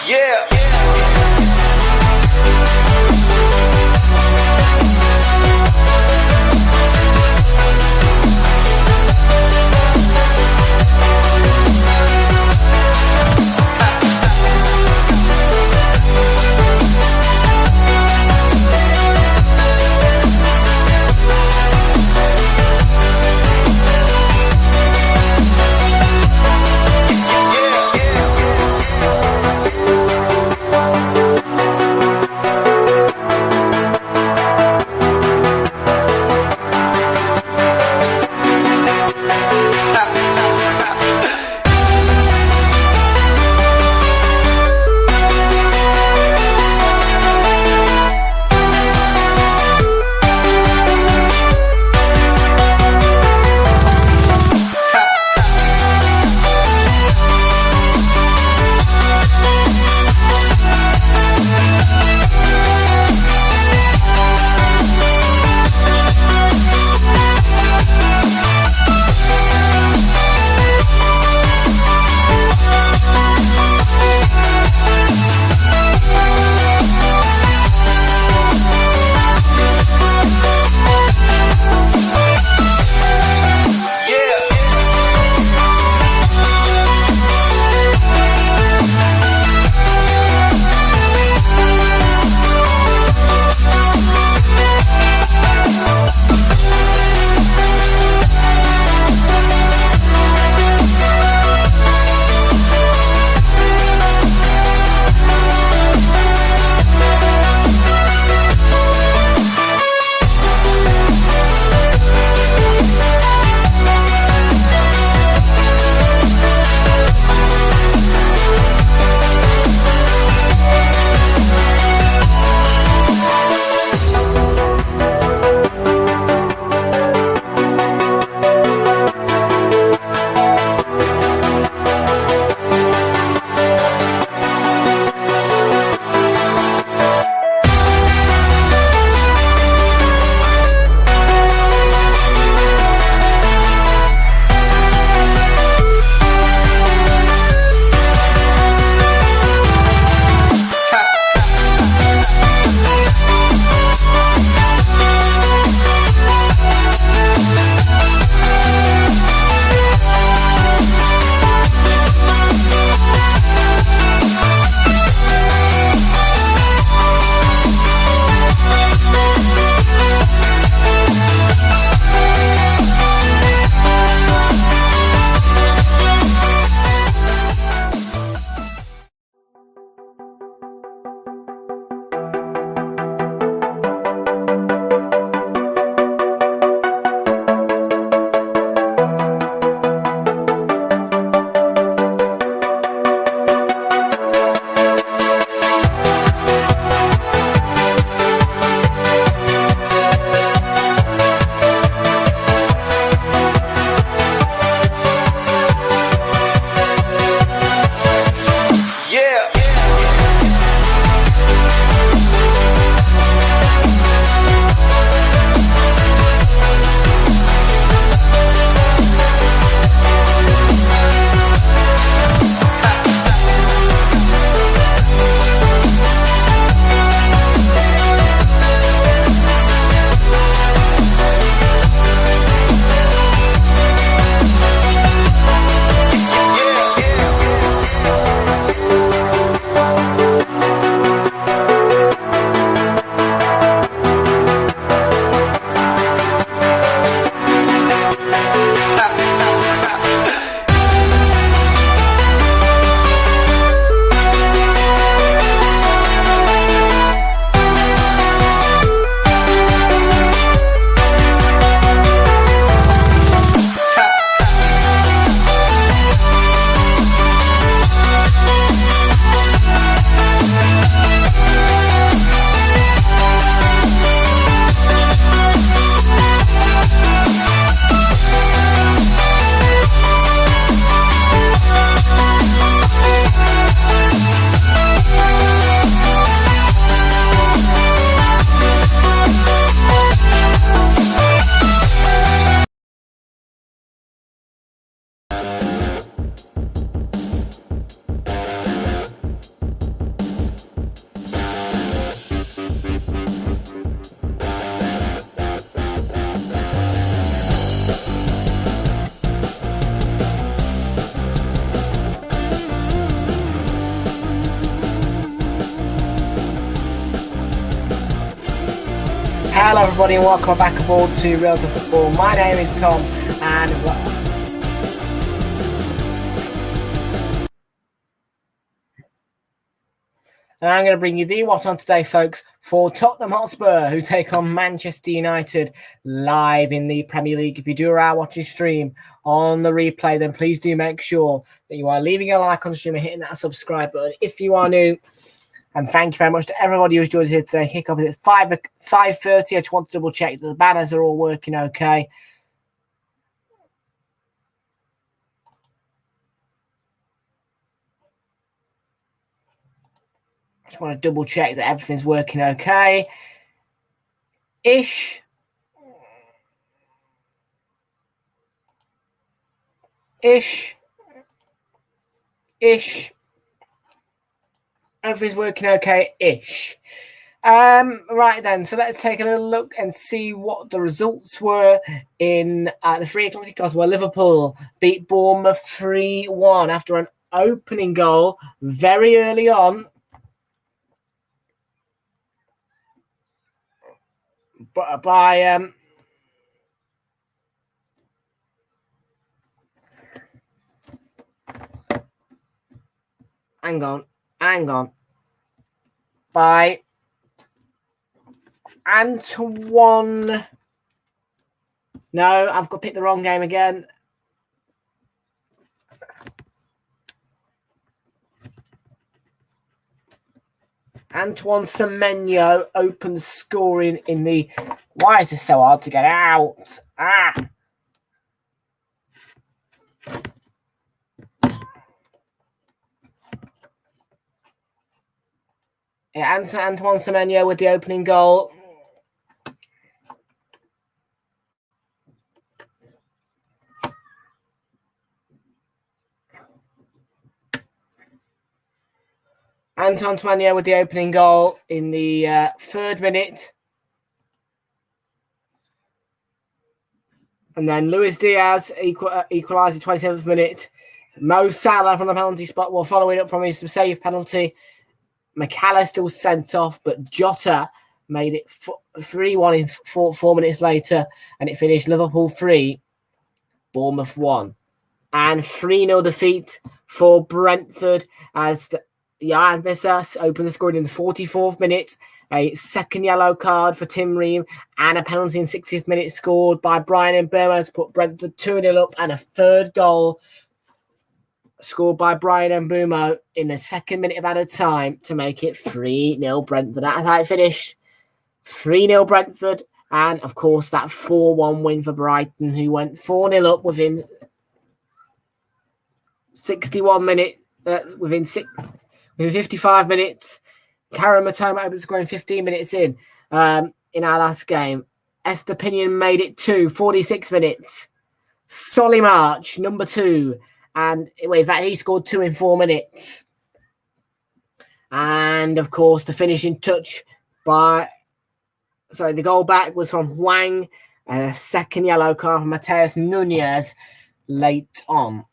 Yeah. Hello everybody and welcome back aboard to Realltom Football. My name is Tom and I'm going to bring you the What On today, folks, for Tottenham Hotspur, who take on Manchester United live in the Premier League. If you do our watching stream on the replay, then please do make sure that you are leaving a like on the stream and hitting that subscribe button if you are new. And thank you very much to everybody who's joined us here today. Kickoff is at 5:30. I just want to double check that the banners are all working okay. Just want to double check that everything's working okay. Ish. Everything's working okay-ish. Right then, so let's take a little look and see what the results were in the 3 o'clock kickoffs, where Liverpool beat Bournemouth 3-1 after an opening goal very early on. But by hang on. By Antoine. No, I've got to pick the wrong game again. Antoine Semenyo opens scoring in the... Why is this so hard to get out? Yeah, Antoine Semenyo with the opening goal. Antoine Semenyo with the opening goal in the 3rd minute. And then Luis Diaz equalised the 27th minute. Mo Salah from the penalty spot, while following up from his save penalty. McAllister was sent off, but Jota made it 3-1 in 4 minutes later, and it finished Liverpool 3, Bournemouth 1. And 3-0 defeat for Brentford as Jan Visas opened the scoring in the 44th minute. A second yellow card for Tim Ream and a penalty in 60th minute scored by Brian Mbeumo to put Brentford 2-0 up, and a 3rd goal scored by Brian Mbeumo in the 2nd minute of added time to make it 3-0 Brentford. That's how it finished. 3-0 Brentford. And, of course, that 4-1 win for Brighton, who went 4-0 up within 61 minutes, within 55 minutes. Karen Matoma opened scoring 15 minutes in our last game. Estepinian made it 46 minutes. Solly March, number 2. And in fact, he scored 2 in 4 minutes. And, of course, the finishing touch the goal back was from Wang. A 2nd yellow card from Mateus Nunez late on.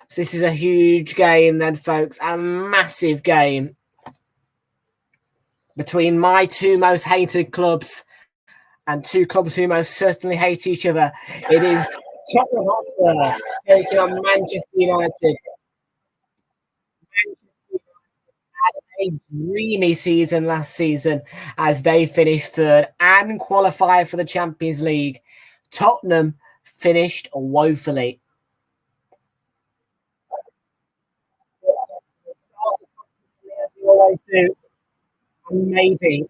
So this is a huge game then, folks. A massive game between my 2 most hated clubs and 2 clubs who most certainly hate each other. It is Tottenham Hotspur taking on Manchester United. Had a dreamy season last season as they finished 3rd and qualified for the Champions League. Tottenham finished woefully. They always do. And maybe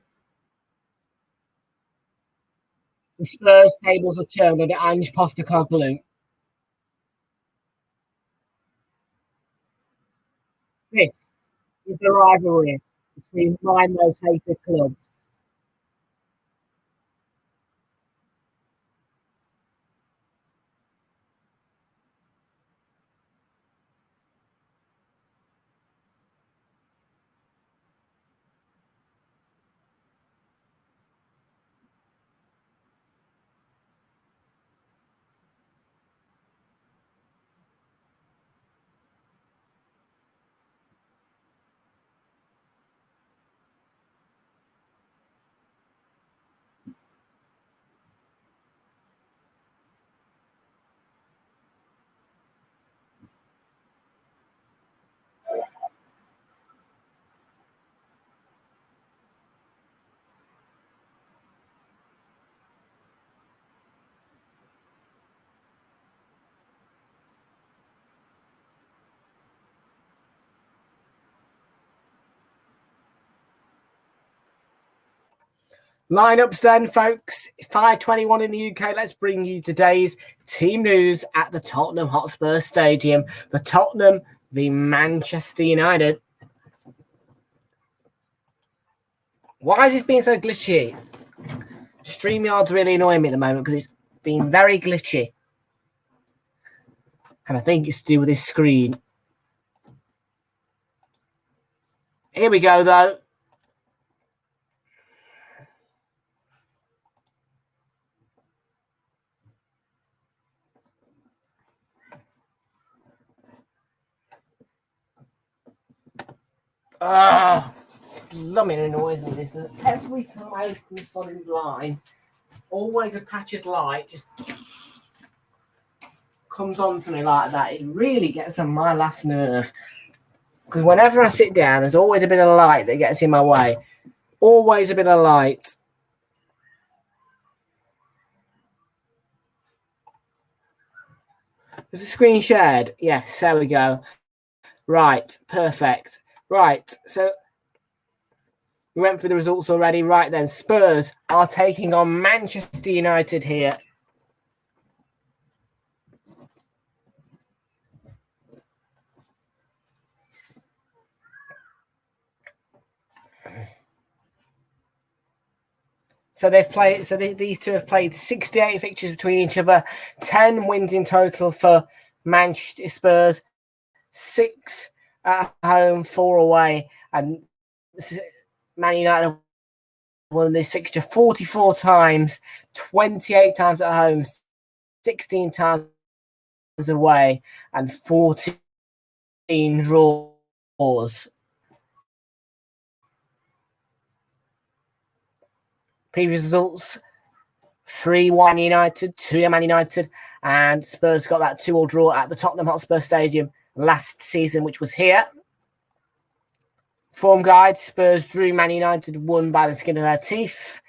the Spurs tables are turned under Ange Postecoglou. This is the rivalry between my most hated clubs. Lineups then, folks. 5:21 in the UK. Let's bring you today's team news at the Tottenham Hotspur Stadium. The Tottenham v Manchester United. Why is this being so glitchy? StreamYard's really annoying me at the moment because it's been very glitchy. And I think it's to do with this screen. Here we go, though. Blooming annoys me, this. Every time I open the solid line, always a patch of light just comes on to me like that. It really gets on my last nerve. Because whenever I sit down, there's always a bit of light that gets in my way. Always a bit of light. Is the screen shared? Yes, there we go. Right, perfect. Right, so we went through the results already. Right then, Spurs are taking on Manchester United here. So they've played. So these two have played 68 fixtures between each other. 10 wins in total for Manchester Spurs. 6 at home, 4 away, and Man United won this fixture 44 times, 28 times at home, 16 times away, and 14 draws. Previous results: 3-1 United, 2 Man United, and Spurs got that 2-2 draw at the Tottenham Hotspur Stadium last season, which was here. Form guide: Spurs drew, Man United won by the skin of their teeth.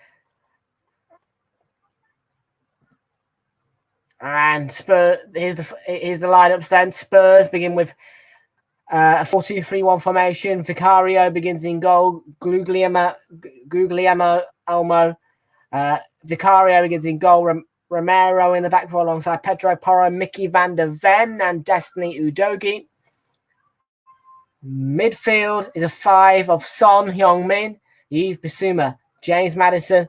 And Spurs, here's the lineups then. Spurs begin with a 4-2-3-1 formation. Vicario begins in goal. Guglielmo Elmo. Vicario begins in goal. Romero in the back four alongside Pedro Porro, Mickey van der Ven, and Destiny Udogie. Midfield is a 5 of Son Heung-min, Yves Bissouma, James Maddison,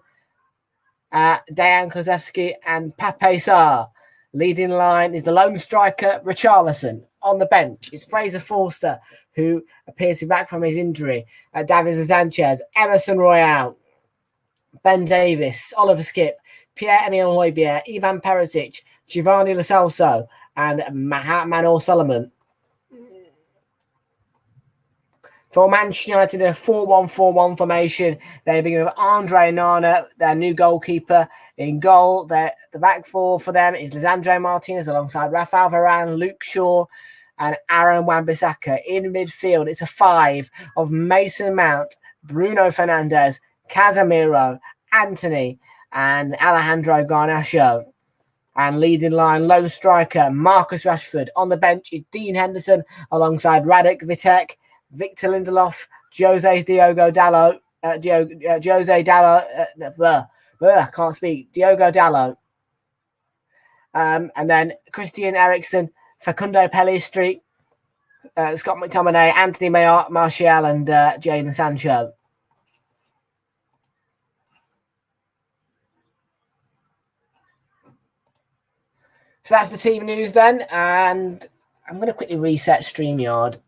Dejan Kulusevski, and Pape Sarr. Leading line is the lone striker, Richarlison. On the bench is Fraser Forster, who appears to be back from his injury. David Sanchez, Emerson Royale, Ben Davis, Oliver Skip, Pierre-Emile Højbjerg, Ivan Perisic, Giovanni Lo Celso, and Manor Solomon. For Manchester United in a 4-1-4-1 formation, they begin with Andre Onana, their new goalkeeper, in goal. The back four for them is Lisandro Martinez alongside Rafael Varane, Luke Shaw, and Aaron Wan-Bissaka. In midfield, it's a 5 of Mason Mount, Bruno Fernandes, Casemiro, Anthony, and Alejandro Garnacho. And leading line, lone striker, Marcus Rashford. On the bench is Dean Henderson alongside Radek Vitek, Victor Lindelof, Diogo Dalot, Diogo Dalot. And then Christian Eriksen, Facundo Pellistri, Scott McTominay, Anthony Martial, and Jadon Sancho. So that's the team news then, and I'm going to quickly reset StreamYard.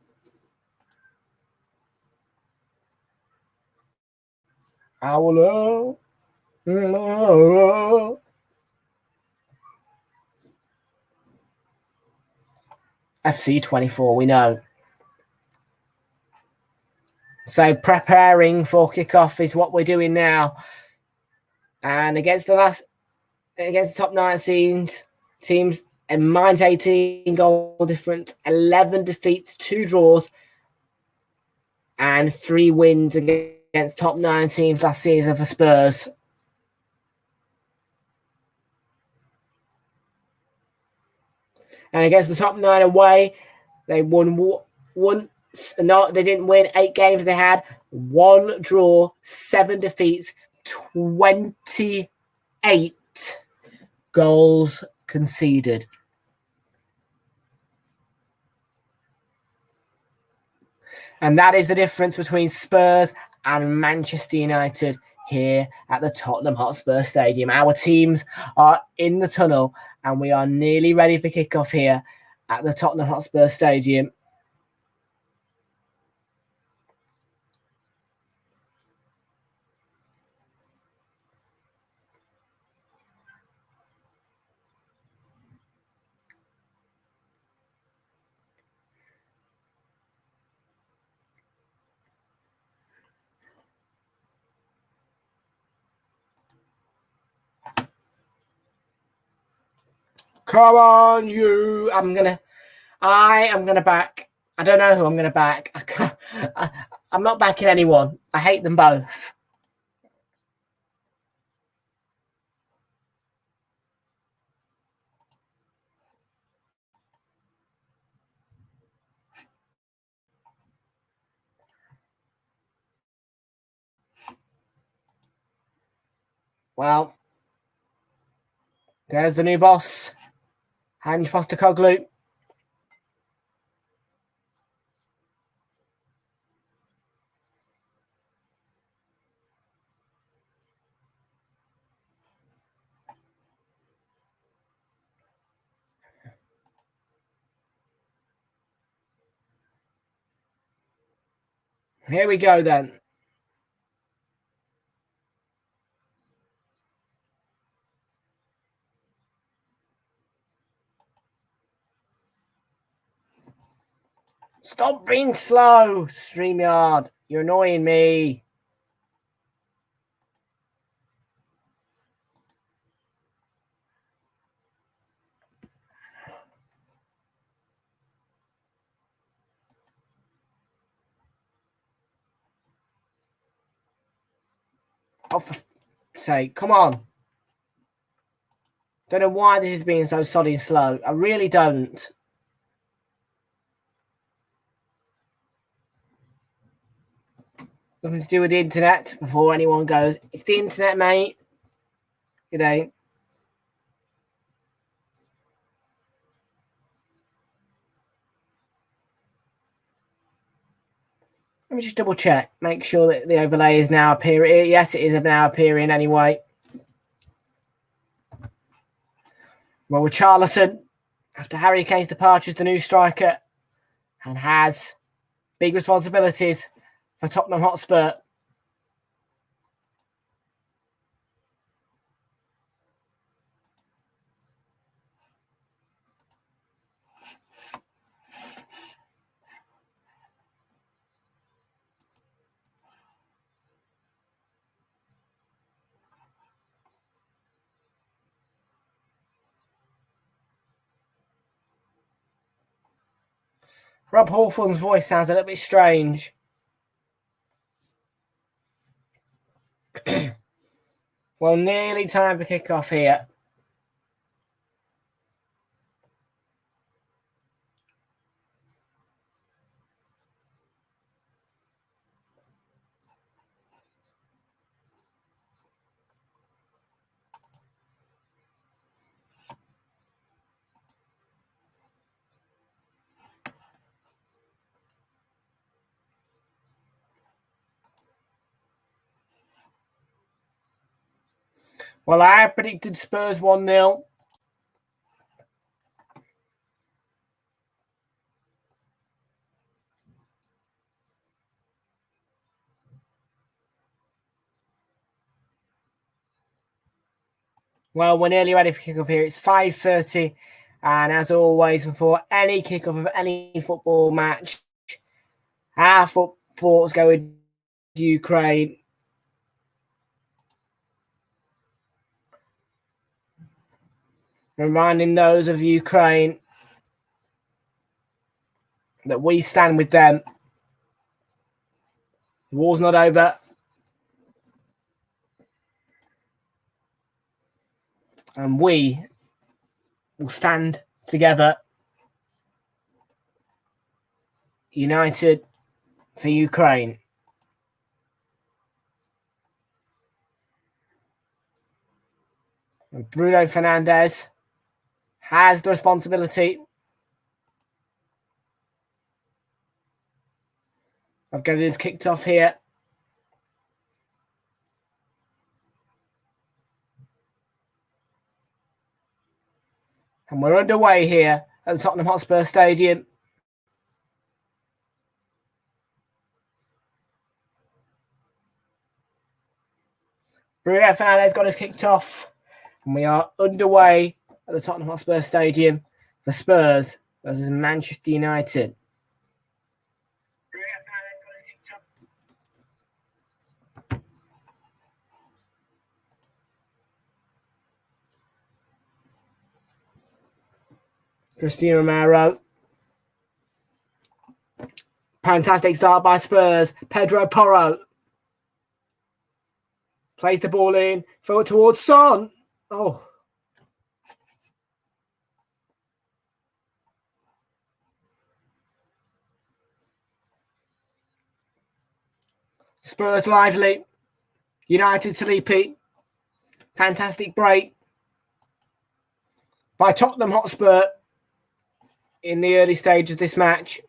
FC24, we know. So preparing for kickoff is what we're doing now. And against the top 9 teams, and mine's 18 goal difference, 11 defeats, 2 draws, and 3 wins against top 9 teams last season for Spurs. And against the top 9 away, they won once. No, they didn't win 8 games. They had 1 draw, 7 defeats, 28 goals conceded. And that is the difference between Spurs and Manchester United here at the Tottenham Hotspur Stadium. Our teams are in the tunnel and we are nearly ready for kickoff here at the Tottenham Hotspur Stadium. Come on, you. I am going to back. I don't know who I'm going to back. I'm not backing anyone. I hate them both. Well, there's the new boss, Ange Postecoglou. Here we go then. Stop being slow, StreamYard. You're annoying me. Oh, for sake, come on. Don't know why this is being so soddy and slow. I really don't. Nothing to do with the internet before anyone goes, it's the internet, mate. You know. Let me just double check. Make sure that the overlay is now appearing. Yes, it is now appearing anyway. Well, Richarlison, after Harry Kane's departure, is the new striker and has big responsibilities for Tottenham Hotspur. Rob Hawthorne's voice sounds a little bit strange. Well, nearly time for kickoff here. Well, I predicted Spurs 1-0. Well, we're nearly ready for kickoff here. It's 5:30. And as always, before any kickoff of any football match, our thoughts go with Ukraine. Reminding those of Ukraine that we stand with them. The war's not over. And we will stand together, united for Ukraine. And Bruno Fernandes has the responsibility of getting this kicked off here. And we're underway here at the Tottenham Hotspur Stadium. Bruno Fernandes got us kicked off. And we are underway at the Tottenham Hotspur Stadium for Spurs versus Manchester United. Cristiano Romero. Fantastic start by Spurs. Pedro Porro plays the ball in. Throw it towards Son. Oh. Spurs lively. United sleepy. Fantastic break by Tottenham Hotspur in the early stages of this match.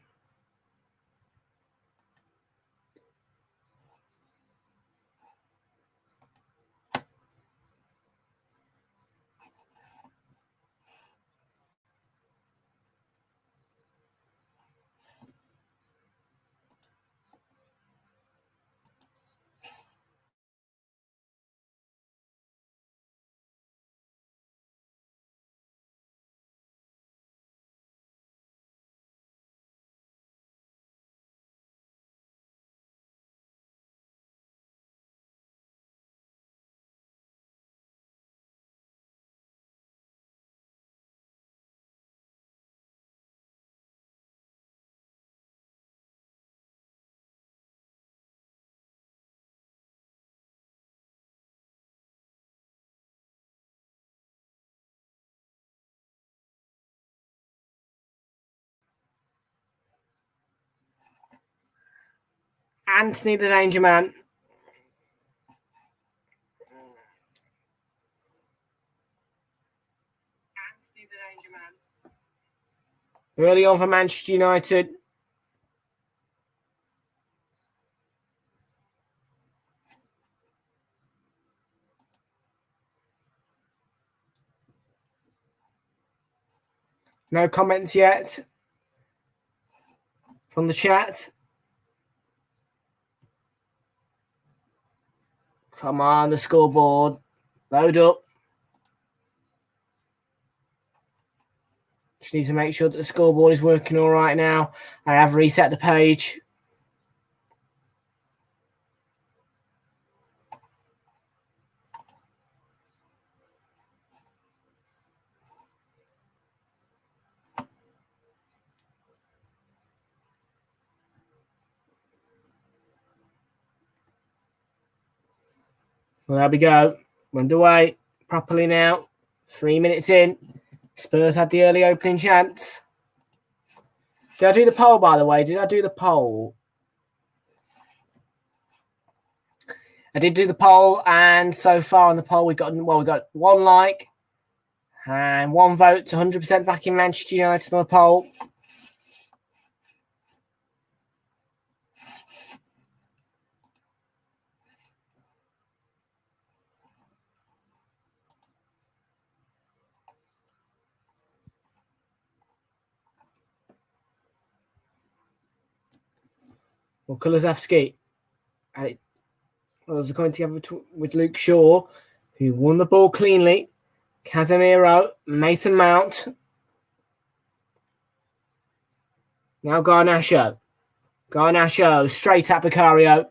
Anthony the Danger Man. Early on for Manchester United. No comments yet from the chat. Come on, the scoreboard. Load up. Just need to make sure that the scoreboard is working all right now. I have reset the page. Well, there we go. We're underway properly now. 3 minutes in. Spurs had the early opening chance. Did I do the poll, by the way? Did I do the poll? I did do the poll, and so far on the poll, we got one like and one vote to 100% backing Manchester United on the poll. Well, Kulusevski was going together with Luke Shaw, who won the ball cleanly. Casemiro, Mason Mount. Now Garnacho. Garnacho straight at Bukayo.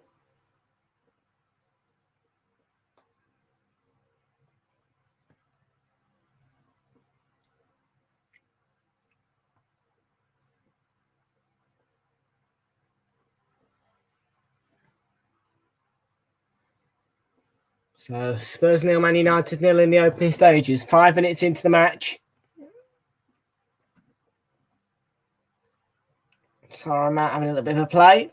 So Spurs 0, Man United 0 in the opening stages. 5 minutes into the match. Sorry, I'm out having a little bit of a play.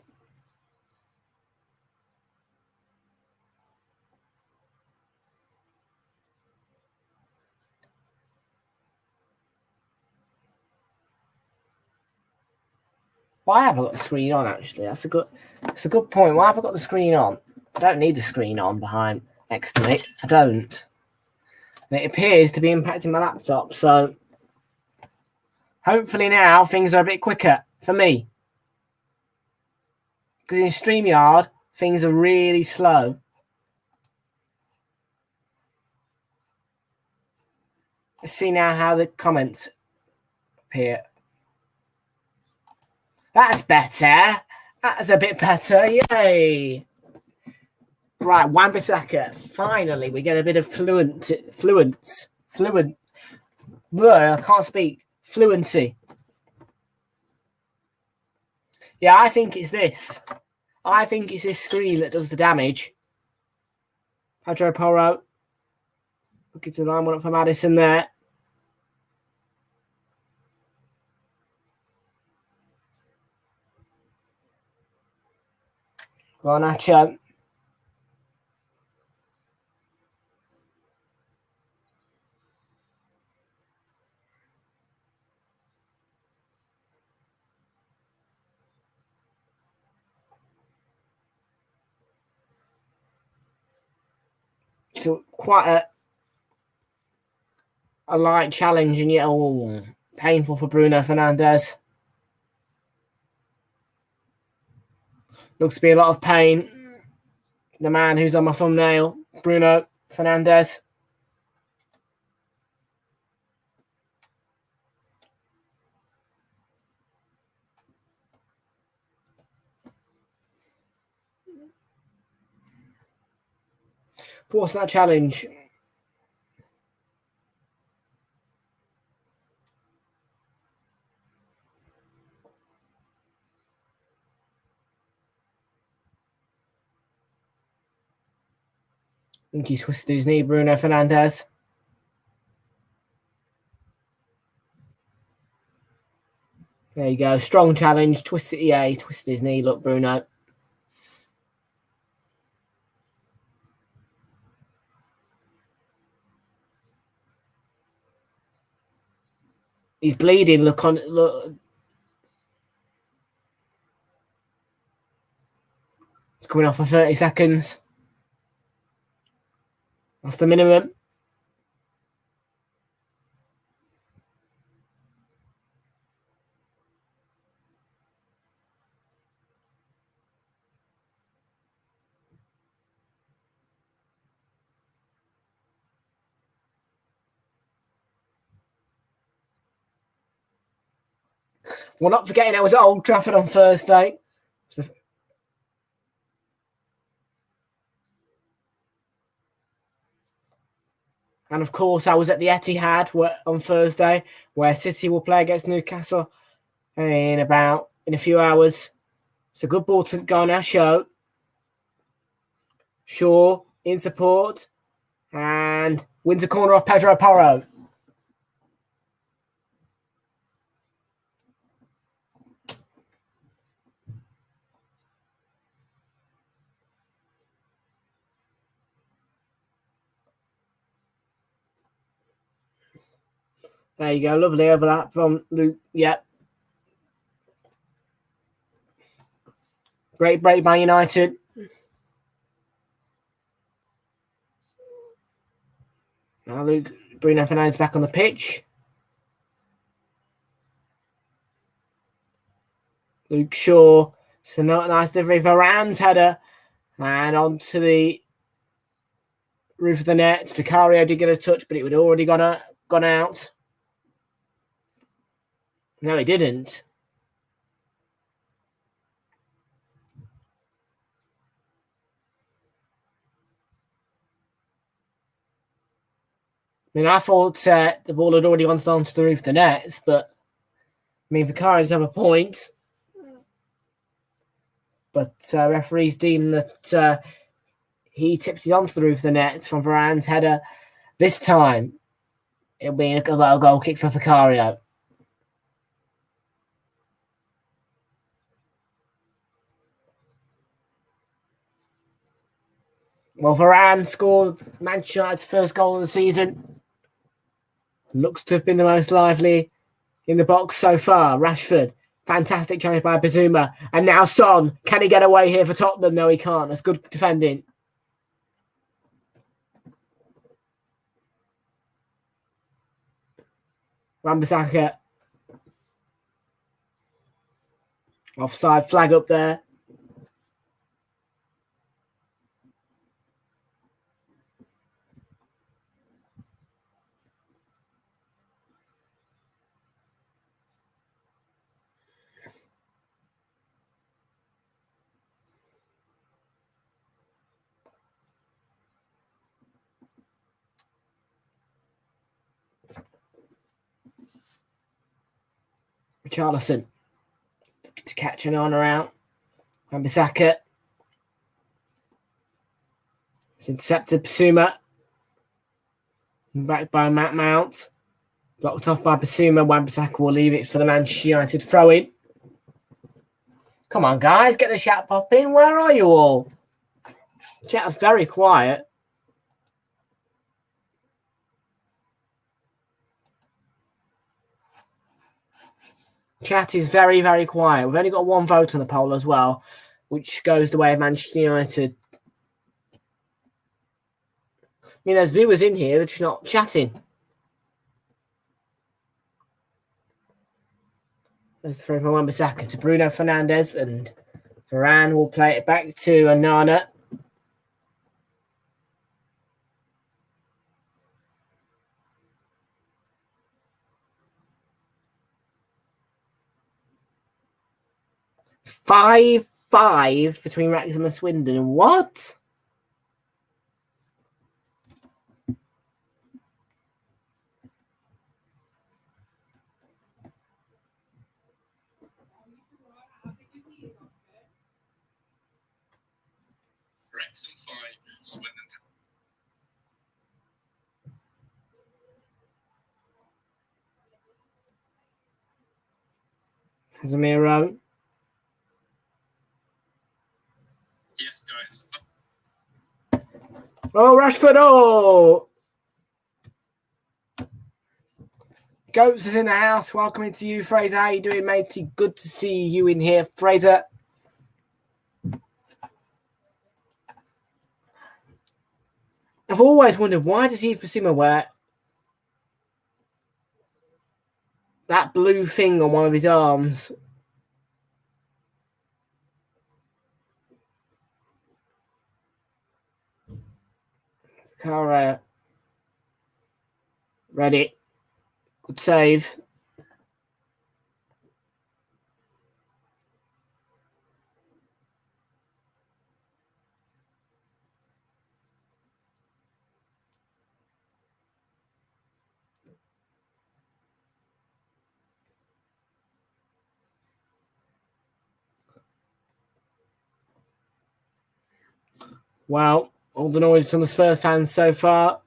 Why have I got the screen on, actually? That's a good point. Why have I got the screen on? I don't need the screen on behind next to me. I don't. And it appears to be impacting my laptop, so hopefully now things are a bit quicker for me. Because in StreamYard, things are really slow. Let's see now how the comments appear. That's better. That's a bit better. Yay. Right, Wan-Bissaka. Finally, we get a bit of fluent. I can't speak. Fluency. Yeah, I think it's this. I think it's this screen that does the damage. Pedro Porro. Looking to line one up for Maddison there. Garnacho. So quite a light challenge and yet painful for Bruno Fernandes. Looks to be a lot of pain. The man who's on my thumbnail, Bruno Fernandes. What's that challenge? I think he's twisted his knee, Bruno Fernandes. There you go. Strong challenge. Twisted. Yeah, he twisted his knee. Look, Bruno. He's bleeding. Look. It's coming off for 30 seconds. That's the minimum. Well, not forgetting I was at Old Trafford on Thursday. And of course, I was at the Etihad on Thursday, where City will play against Newcastle in a few hours. It's a good ball to go on our show. Shaw in support and wins a corner off Pedro Porro. There you go. Lovely overlap from Luke. Yep. Great break by United. Now Bruno Fernandes back on the pitch. Luke Shaw. So not a nice delivery. Varane's header. And onto the roof of the net. Vicario did get a touch, but it had already gone out. No, he didn't. I mean, I thought the ball had already gone onto the roof of the nets, but I mean, Vicario's have a point. But referees deem that he tips it onto the roof of the net from Varane's header. This time, it'll be a goal kick for Vicario. Well, Varane scored Manchester United's first goal of the season. Looks to have been the most lively in the box so far. Rashford Fantastic challenge by Bazuma. And now Son. Can he get away here for Tottenham? No, he can't. That's good defending. Wan-Bissaka. Offside flag up there. Richarlison to catch an honour out. Wan-Bissaka. It's intercepted. Basuma. Back by Matt Mount. Blocked off by Basuma. Wan-Bissaka will leave it for the Manchester United throw-in. Come on, guys. Get the chat popping. Where are you all? Chat's very quiet. Chat is very, very quiet. We've only got one vote on the poll as well, which goes the way of Manchester United. I mean, there's viewers in here, they're just not chatting. Let's throw from Wan-Bissaka to Bruno Fernandes, and Varane will play it back to Onana. Five between Wrexham and Swindon. What? Wrexham 5, Swindon 10. Casemiro. Yes, guys. Oh, Rashford. Oh. Goats is in the house. Welcome to you, Fraser. How you doing, matey? Good to see you in here, Fraser. I've always wondered, why does Yves Bissouma wear that blue thing on one of his arms? Cara. Ready. Good save. Well, all the noise from the Spurs fans so far.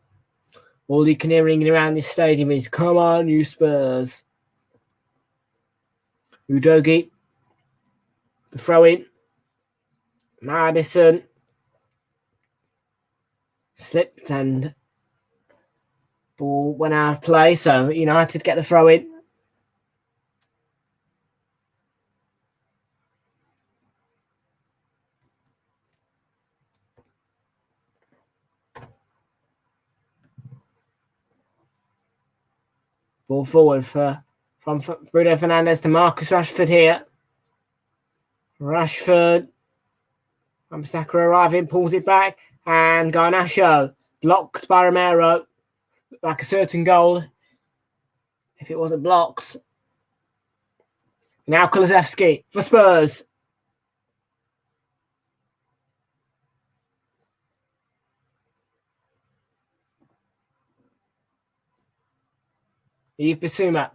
All you can hear ringing around this stadium is, come on, you Spurs. Udogie. The throw-in. Madison. Slipped and ball went out of play. So United get the throw-in. Ball forward from Bruno Fernandes to Marcus Rashford here. Rashford. Wan-Bissaka arriving, pulls it back. And Garnacho blocked by Romero. Like a certain goal. If it wasn't blocked. Now Kulusevski for Spurs. Yves Bissouma.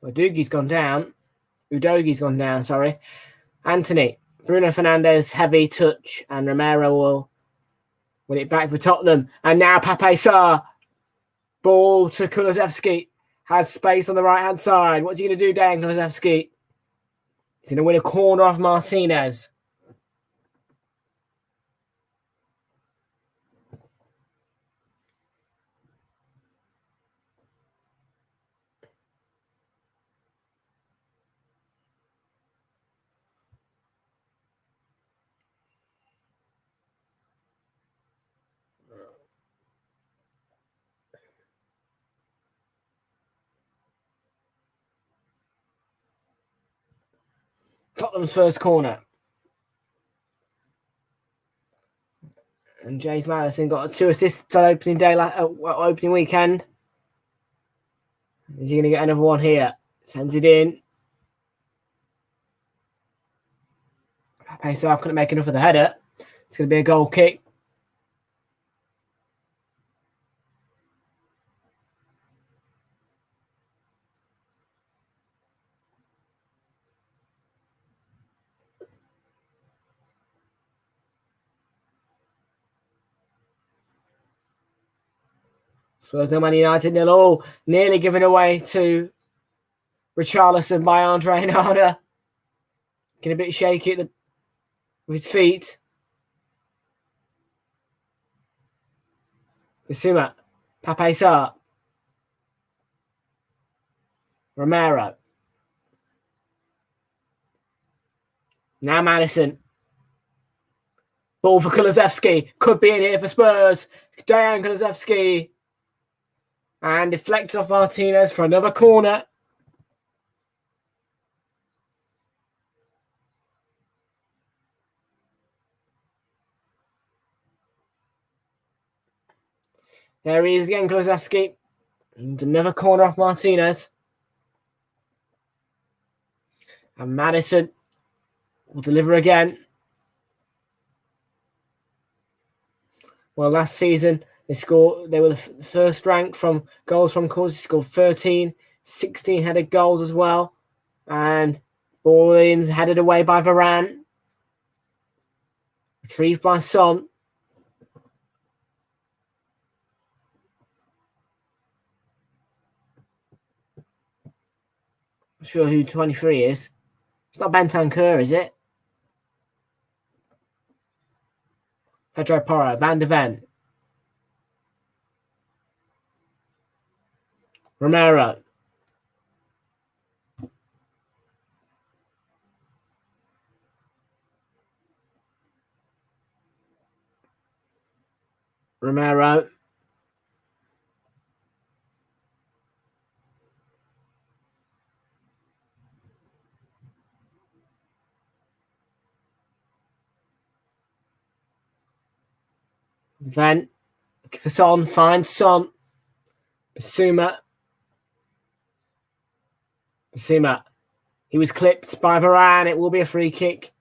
Udogie's gone down, sorry. Anthony. Bruno Fernandes, heavy touch, and Romero will win it back for Tottenham. And now Pape Sarr. Ball to Kulusevski. Has space on the right-hand side. What's he going to do, Dan Kulusevski? He's going to win a corner off Martinez. Tottenham's first corner. And James Maddison got 2 assists on opening day, opening weekend. Is he going to get another one here? Sends it in. Pacer couldn't make enough of the header. It's going to be a goal kick. Spurs no Man United 0-0. Nearly given away to Richarlison by Andre Nana. Getting a bit shaky with his feet. Bissouma. Pape Sarr. Romero. Now Maddison. Ball for Kulusevski. Could be in here for Spurs. Dejan Kulusevski. And deflects off Martinez for another corner. There he is again, Kulusevski. And another corner off Martinez. And Maddison will deliver again. Well, last season, they were the first rank from goals from corners. They scored 13, 16 headed goals as well. And ball in, headed away by Varane. Retrieved by Son. Not sure who 23 is. It's not Bentancur, is it? Pedro Porro, Van de Ven. Romero. Romero. Then, looking for Son, finds Son. Bissouma. Bissouma. He was clipped by Varane. It will be a free kick.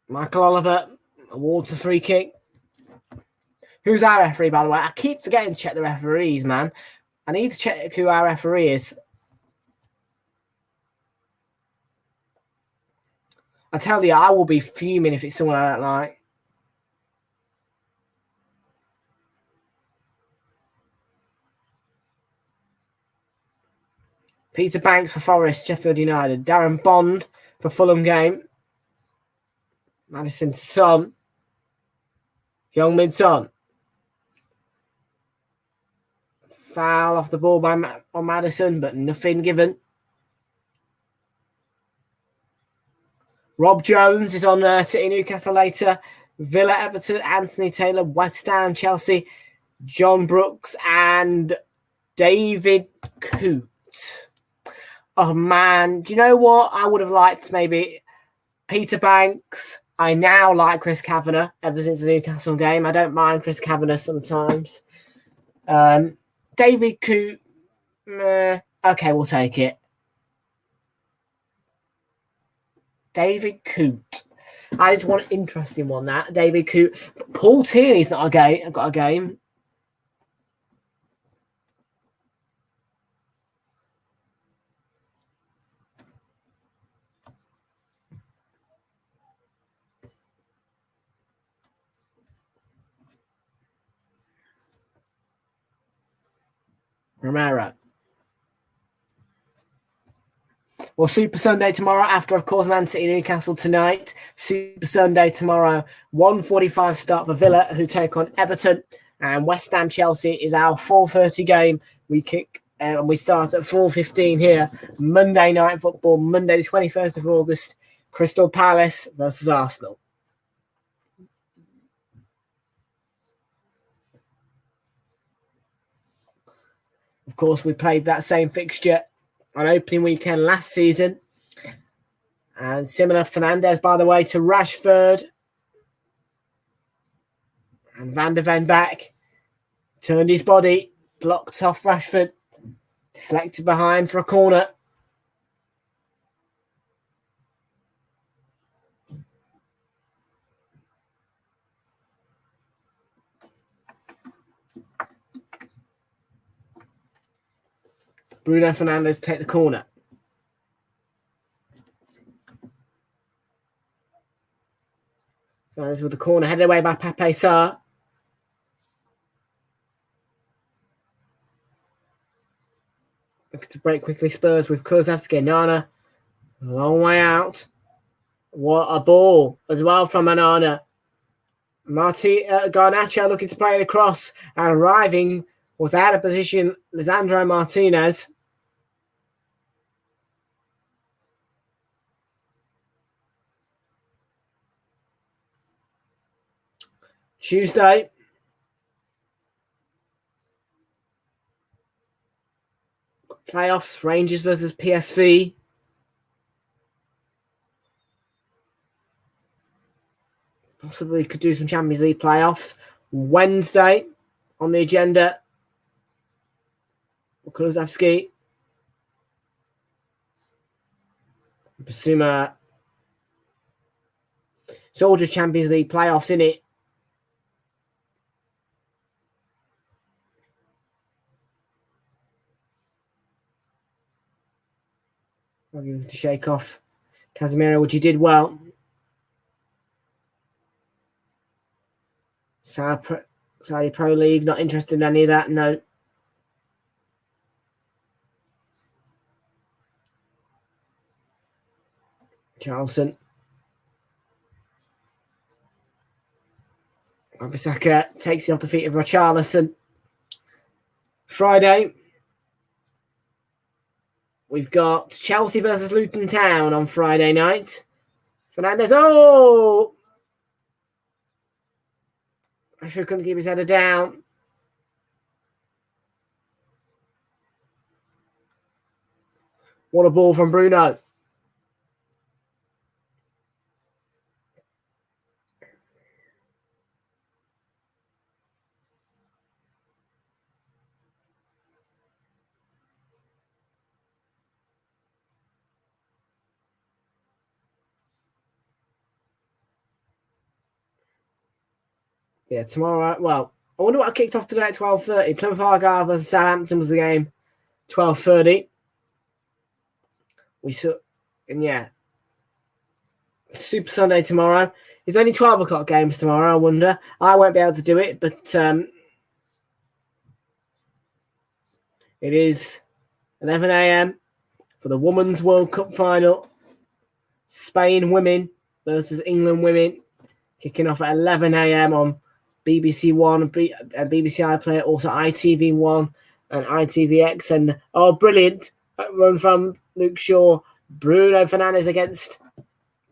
Michael Oliver awards the free kick. Who's our referee, by the way? I keep forgetting to check the referees, man. I need to check who our referee is. I tell you, I will be fuming if it's someone I don't like. Peter Banks for Forest, Sheffield United. Darren Bond for Fulham game. Maddison Son. Young-Min Son. Foul off the ball on Maddison, but nothing given. Rob Jones is on City Newcastle later. Villa, Everton, Anthony Taylor, West Ham, Chelsea, John Brooks, and David Coote. Oh, man. Do you know what? I would have liked maybe Peter Banks. I now like Chris Kavanagh ever since the Newcastle game. I don't mind Chris Kavanagh sometimes. David Coote. Okay, we'll take it. David Coote. I just want an interesting one, that. David Coote. Paul Tierney's not got a game. Romero. Well, Super Sunday tomorrow after, of course, Man City Newcastle tonight. Super Sunday tomorrow, 1:45 start for Villa, who take on Everton. And West Ham Chelsea is our 4:30 game. We kick and we start at 4:15 here. Monday night football, Monday the 21st of August. Crystal Palace versus Arsenal. Of course, we played that same fixture on opening weekend last season. And similar Fernandes, by the way, to Rashford. And Van der Ven back. Turned his body. Blocked off Rashford. Deflected behind for a corner. Bruno Fernandes take the corner. Fernandes with the corner, headed away by Pape Sarr. Looking to break quickly Spurs with Kulusevski. Nana, a long way out. What a ball as well from Nana. Garnacho looking to play it across, and arriving was out of position Lisandro Martinez. Tuesday. Playoffs, Rangers versus PSV. Possibly could do some Champions League playoffs. Wednesday on the agenda. Kulusevski. Basuma. Soldier Champions League playoffs in it. I'll give him to shake off Casemiro, which he did well. Saudi Pro League, not interested in any of that, no. Charlson. Wan-Bissaka takes it off the feet of Richarlison. Friday, we've got Chelsea versus Luton Town on Friday night. Fernandes, oh! Rashford couldn't keep his header down. What a ball from Bruno. Yeah, tomorrow. Well, I wonder what kicked off today at 12:30. Plymouth Argyle versus Southampton was the game. 12:30. We saw, and yeah, Super Sunday tomorrow. There's only 12 o'clock games tomorrow. I wonder. I won't be able to do it, but it is 11 a.m. for the Women's World Cup final. Spain women versus England women, kicking off at 11 a.m. on BBC One and BBC iPlayer, also ITV1 and ITVX. And brilliant run from Luke Shaw. Bruno Fernandes against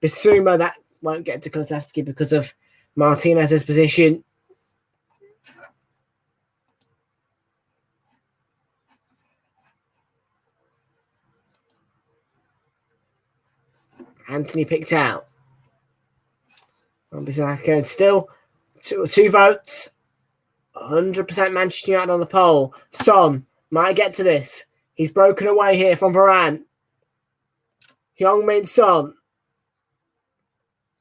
Bissouma. That won't get to Kulusevski because of Martinez's position. Anthony picked out. Wan-Bissaka still two votes. 100% Manchester United on the poll. Son might get to this. He's broken away here from Varane. Heung-min Son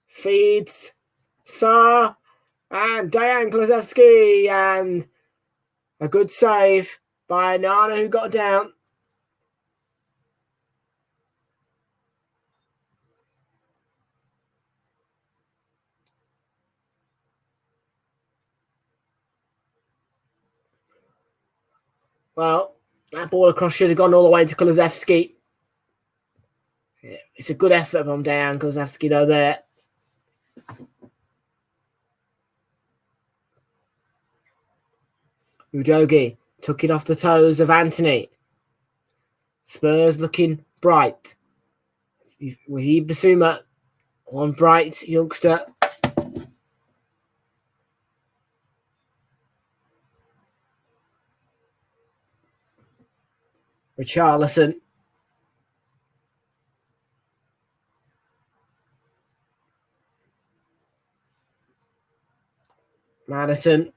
feeds Sarr and Dejan Kulusevski, and a good save by Nana, who got down. Well, that ball across should have gone all the way to Kulusevski. Yeah, it's a good effort from Dejan Kulusevski, though, there. Udogie took it off the toes of Anthony. Spurs looking bright. With Bissouma, one bright youngster. Richarlison. Madison.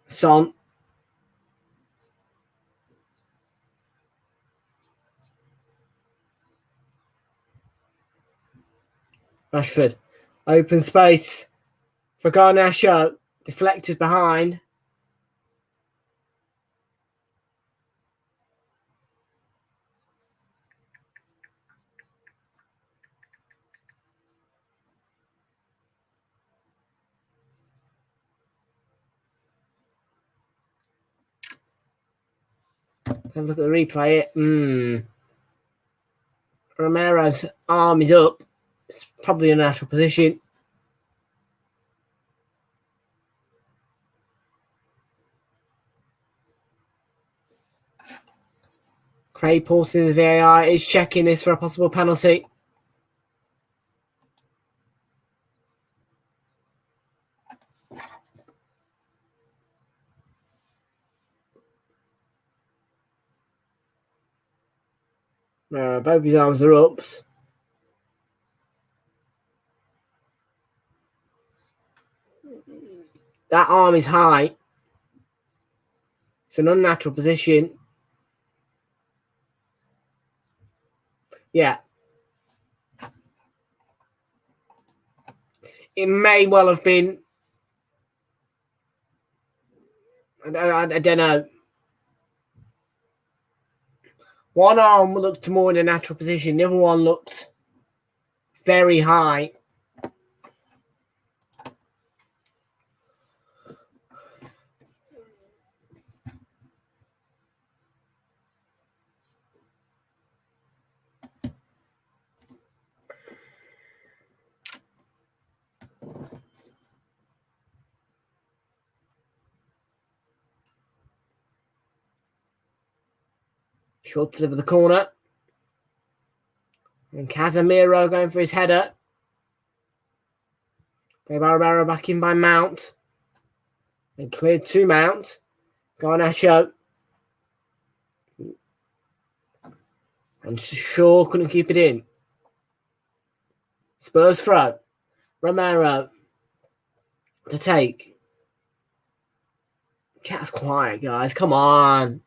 Son. Rashford. Open space for Garnacho. Deflected behind. Have a look at the replay. Romero's arm is up. It's probably a natural position. Craig Paulson, the VAR, is checking this for a possible penalty. Both his arms are up. That arm is high. It's an unnatural position. Yeah. It may well have been. I don't know. One arm looked more in a natural position. The other one looked very high. Short deliver the corner. And Casemiro going for his header. Romero back in by Mount. And cleared to Mount. Garnacho. And Shaw couldn't keep it in. Spurs throw. Romero to take. Cat's quiet, guys. Come on.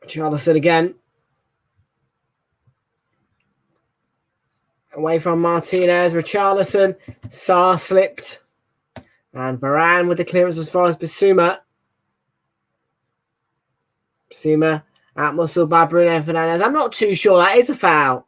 Richarlison again. Away from Martinez. Richarlison. Sarr slipped. And Varane with the clearance as far as Bissouma. Bissouma out muscle by Bruno Fernandes. I'm not too sure. That is a foul.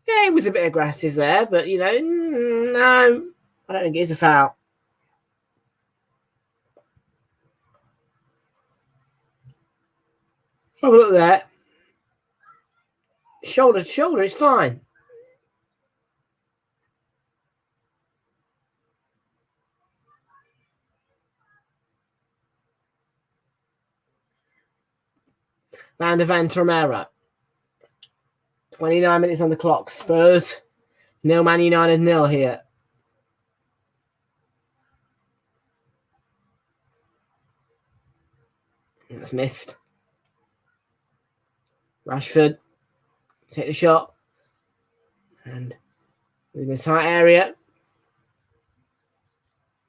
Yeah, he was a bit aggressive there, but, you know, no, I don't think it is a foul. Have a look there. Shoulder to shoulder, it's fine. Van der Ven Romero. 29 minutes on the clock. Spurs 0, Man United 0 here. That's missed. Rashford. Take the shot. And in the tight area.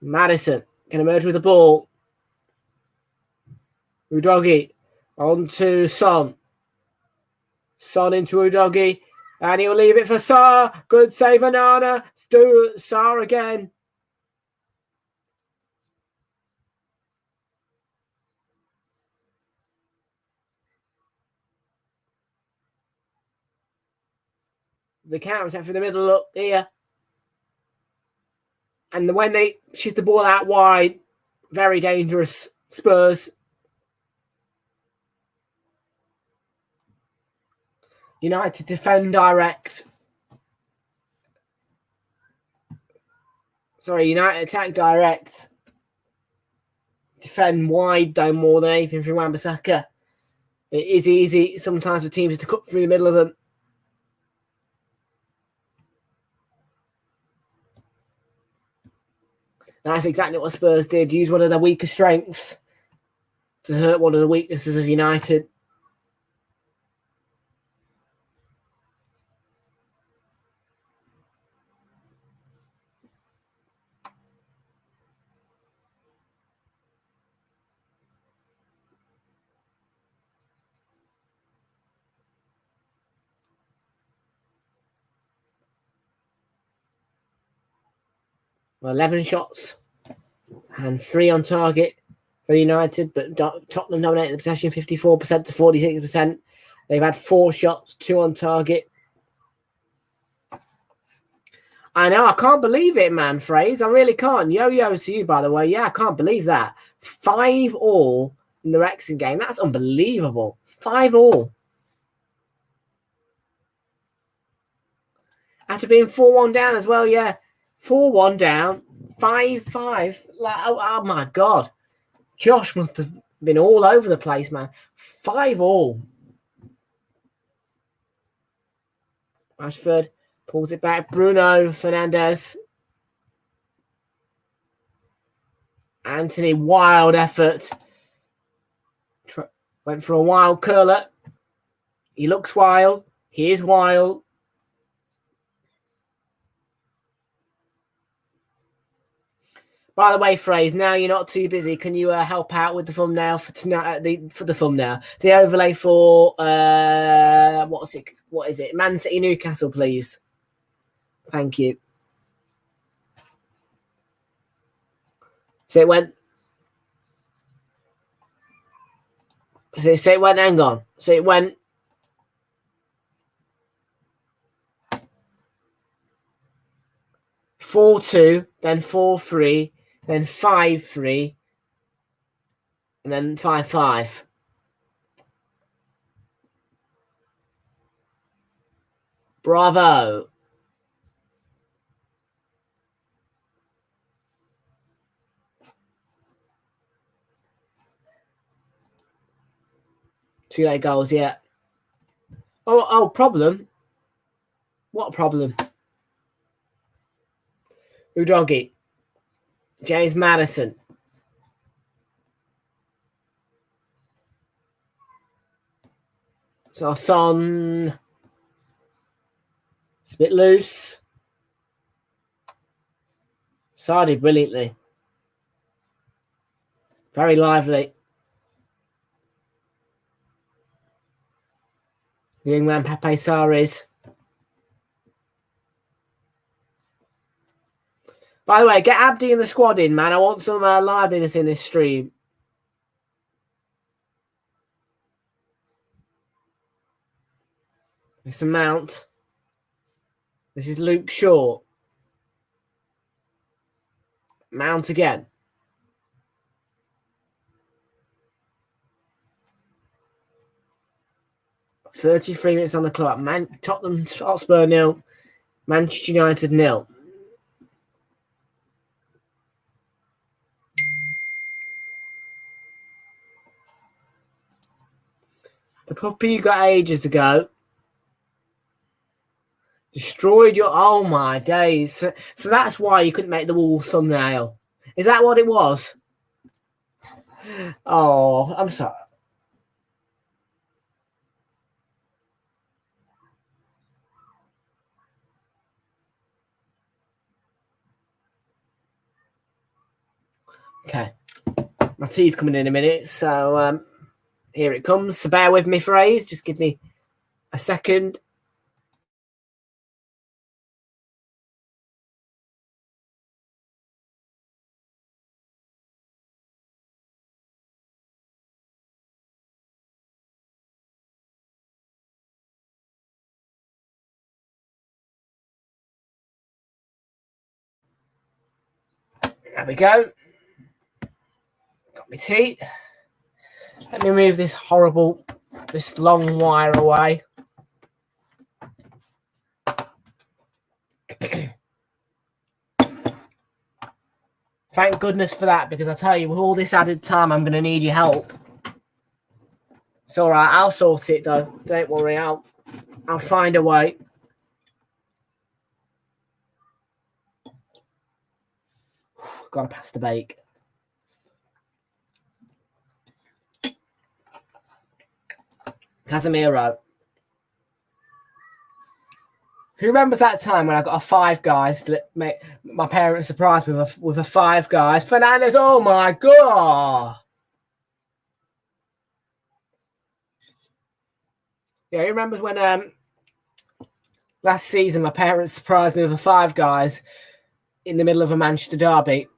Madison can emerge with the ball. Udogie on to Son. Son into Udogie. And he'll leave it for Sarr. Good save, Anana. Sarr again. The counter attack for the middle up here. And when they shift the ball out wide, very dangerous. Spurs. United defend direct. Sorry, United attack direct. defend wide though more than anything from Wan-Bissaka. It is easy sometimes for teams to cut through the middle of them. And that's exactly what Spurs did. Use one of their weaker strengths to hurt one of the weaknesses of United. Well, 11 shots and 3 on target for United, but Tottenham dominated the possession 54% to 46%. They've had 4 shots, 2 on target. I know, I can't believe it, man, Fraze. I really can't. Yo-yo to you, by the way. Yeah, I can't believe that. 5-all in the Wrexham game. That's unbelievable. 5-all. After being 4-1 down as well, yeah. 4-1 down, 5-5. Like, oh my God. Josh must have been all over the place, man. 5-all. Rashford pulls it back. Bruno Fernandes. Anthony, wild effort. Went for a wild curler. He looks wild. He is wild. By the way, Fraze, now you're not too busy. Can you help out with the thumbnail for tonight? The overlay for what is it? Man City Newcastle, please. Thank you. So it went. Hang on. So it went. (4-2), then 4-3, then 5-3, and then 5-5. Bravo. Two late goals, yeah. Oh, problem. What problem? Udogie. James Maddison. So Son. It's a bit loose. Sardi brilliantly. Very lively. The young man Pepe Sarris. By the way, get Abdi and the squad in, man. I want some liveliness in this stream. It's a Mount. This is Luke Shaw. Mount again. (33 minutes on the clock. Tottenham Hotspur 0. Manchester United 0. The puppy you got ages ago. Destroyed your... Oh, my days. So that's why you couldn't make the Wolves thumbnail. Is that what it was? Oh, I'm sorry. Okay. My tea's coming in a minute, so here it comes. So bear with me, Fraze. Just give me a second. There we go. Got my tea. Let me move this long wire away. Thank goodness for that, because I tell you, with all this added time, I'm going to need your help. It's all right. I'll sort it, though. Don't worry. I'll find a way. Got to pass the bake. Casemiro. Who remembers that time when I got a Five Guys to make my parents surprised me with a Five Guys? Fernandez, oh my God. Yeah, he remembers when last season my parents surprised me with a Five Guys in the middle of a Manchester derby.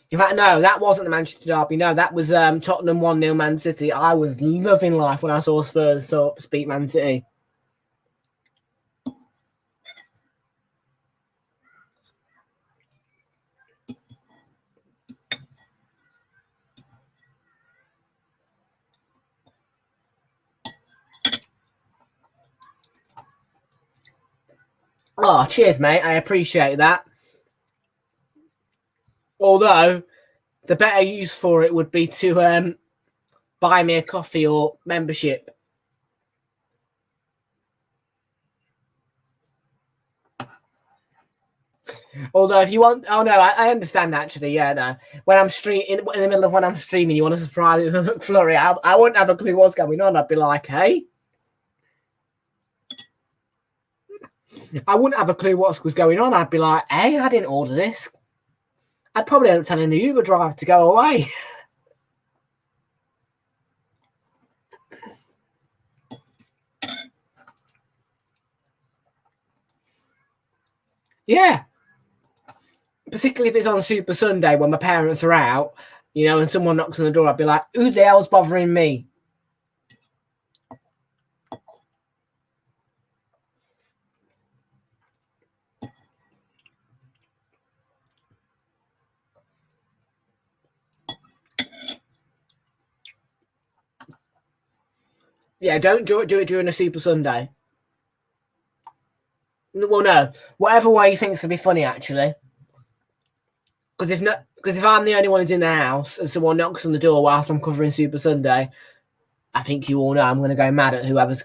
In fact, no, that wasn't the Manchester derby. No, that was Tottenham 1-0 Man City. I was loving life when I saw Spurs beat Man City. Oh, cheers, mate. I appreciate that. Although, the better use for it would be to buy me a coffee or membership. Although, if you want... Oh, no, I understand, actually. Yeah, no. When I'm in the middle of when I'm streaming, you want to surprise me with a McFlurry. I wouldn't have a clue what's going on. I'd be like, hey... I wouldn't have a clue what was going on. I'd be like, hey, I didn't order this. I'd probably end up telling the Uber driver to go away. Yeah. Particularly if it's on Super Sunday when my parents are out, you know, and someone knocks on the door, I'd be like, who the hell's bothering me? Yeah, don't do it during a Super Sunday. Well, no. Whatever way you think's gonna be funny, actually. Because if I'm the only one who's in the house and someone knocks on the door whilst I'm covering Super Sunday, I think you all know I'm going to go mad at whoever's...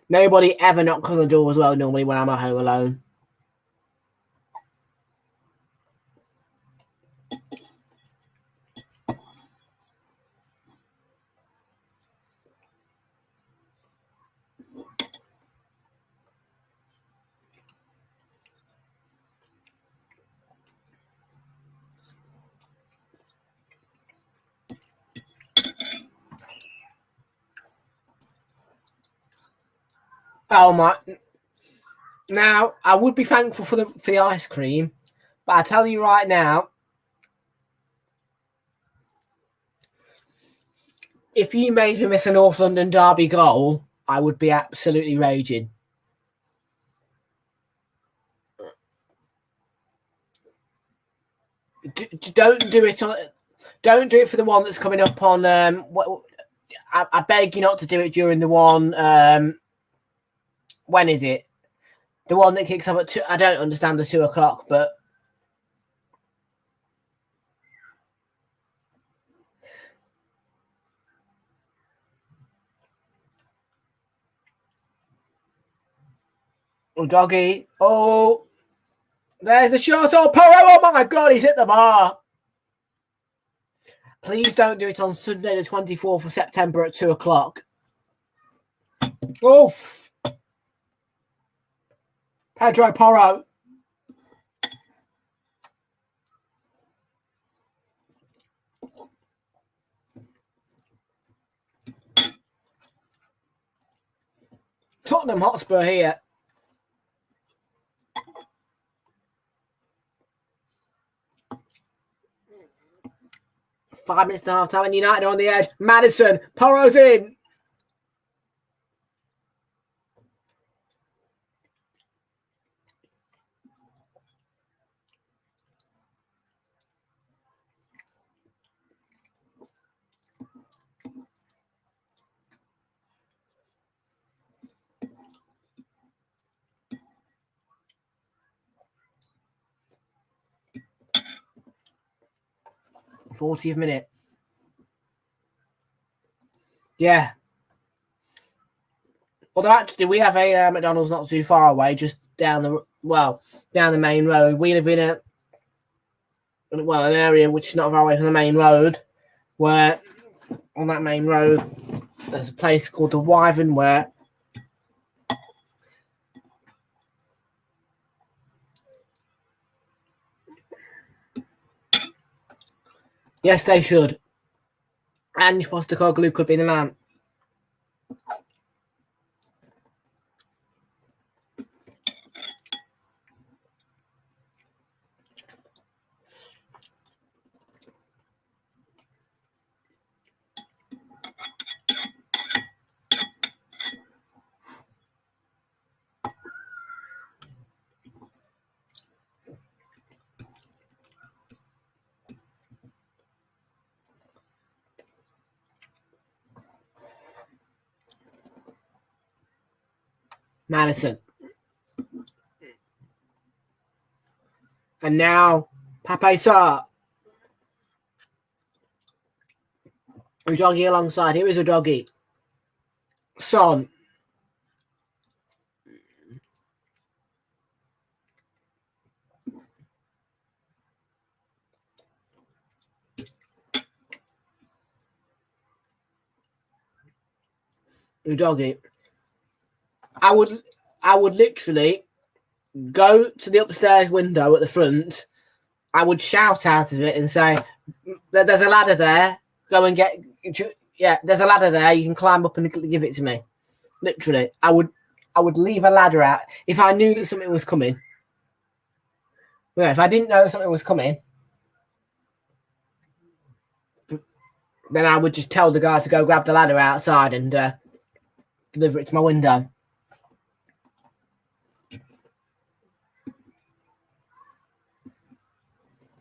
Nobody ever knocks on the door as well normally when I'm at home alone. Oh my! Now I would be thankful for the ice cream, but I tell you right now, if you made me miss a North London derby goal, I would be absolutely raging. Don't do it. Don't do it for the one that's coming up on. I beg you not to do it during the one. When is it? The one that kicks off at 2. I don't understand the 2 o'clock, but doggy. Oh, there's the shot. Oh, Porro! Oh my God, he's hit the bar. Please don't do it on Sunday, the 24th of September at 2 o'clock. Oh, Pedro Porro. Tottenham Hotspur here. Five minutes to half time and United on the edge. Madison, Porro's in. 40th minute. Yeah. Although actually we have a McDonald's not too far away, just down the main road. We live in an area which is not far away from the main road, where on that main road there's a place called the Wyvern where yes, they should. And Postecoglou could be the man. Madison. And now Pape Sarr. Udogie alongside. Here is Udogie. Son. Udogie. I would literally go to the upstairs window at the front. I would shout out of it and say, "There's a ladder there. Go and get. Yeah, there's a ladder there. You can climb up and give it to me." Literally, I would leave a ladder out if I knew that something was coming. Yeah, if I didn't know that something was coming, then I would just tell the guy to go grab the ladder outside and deliver it to my window.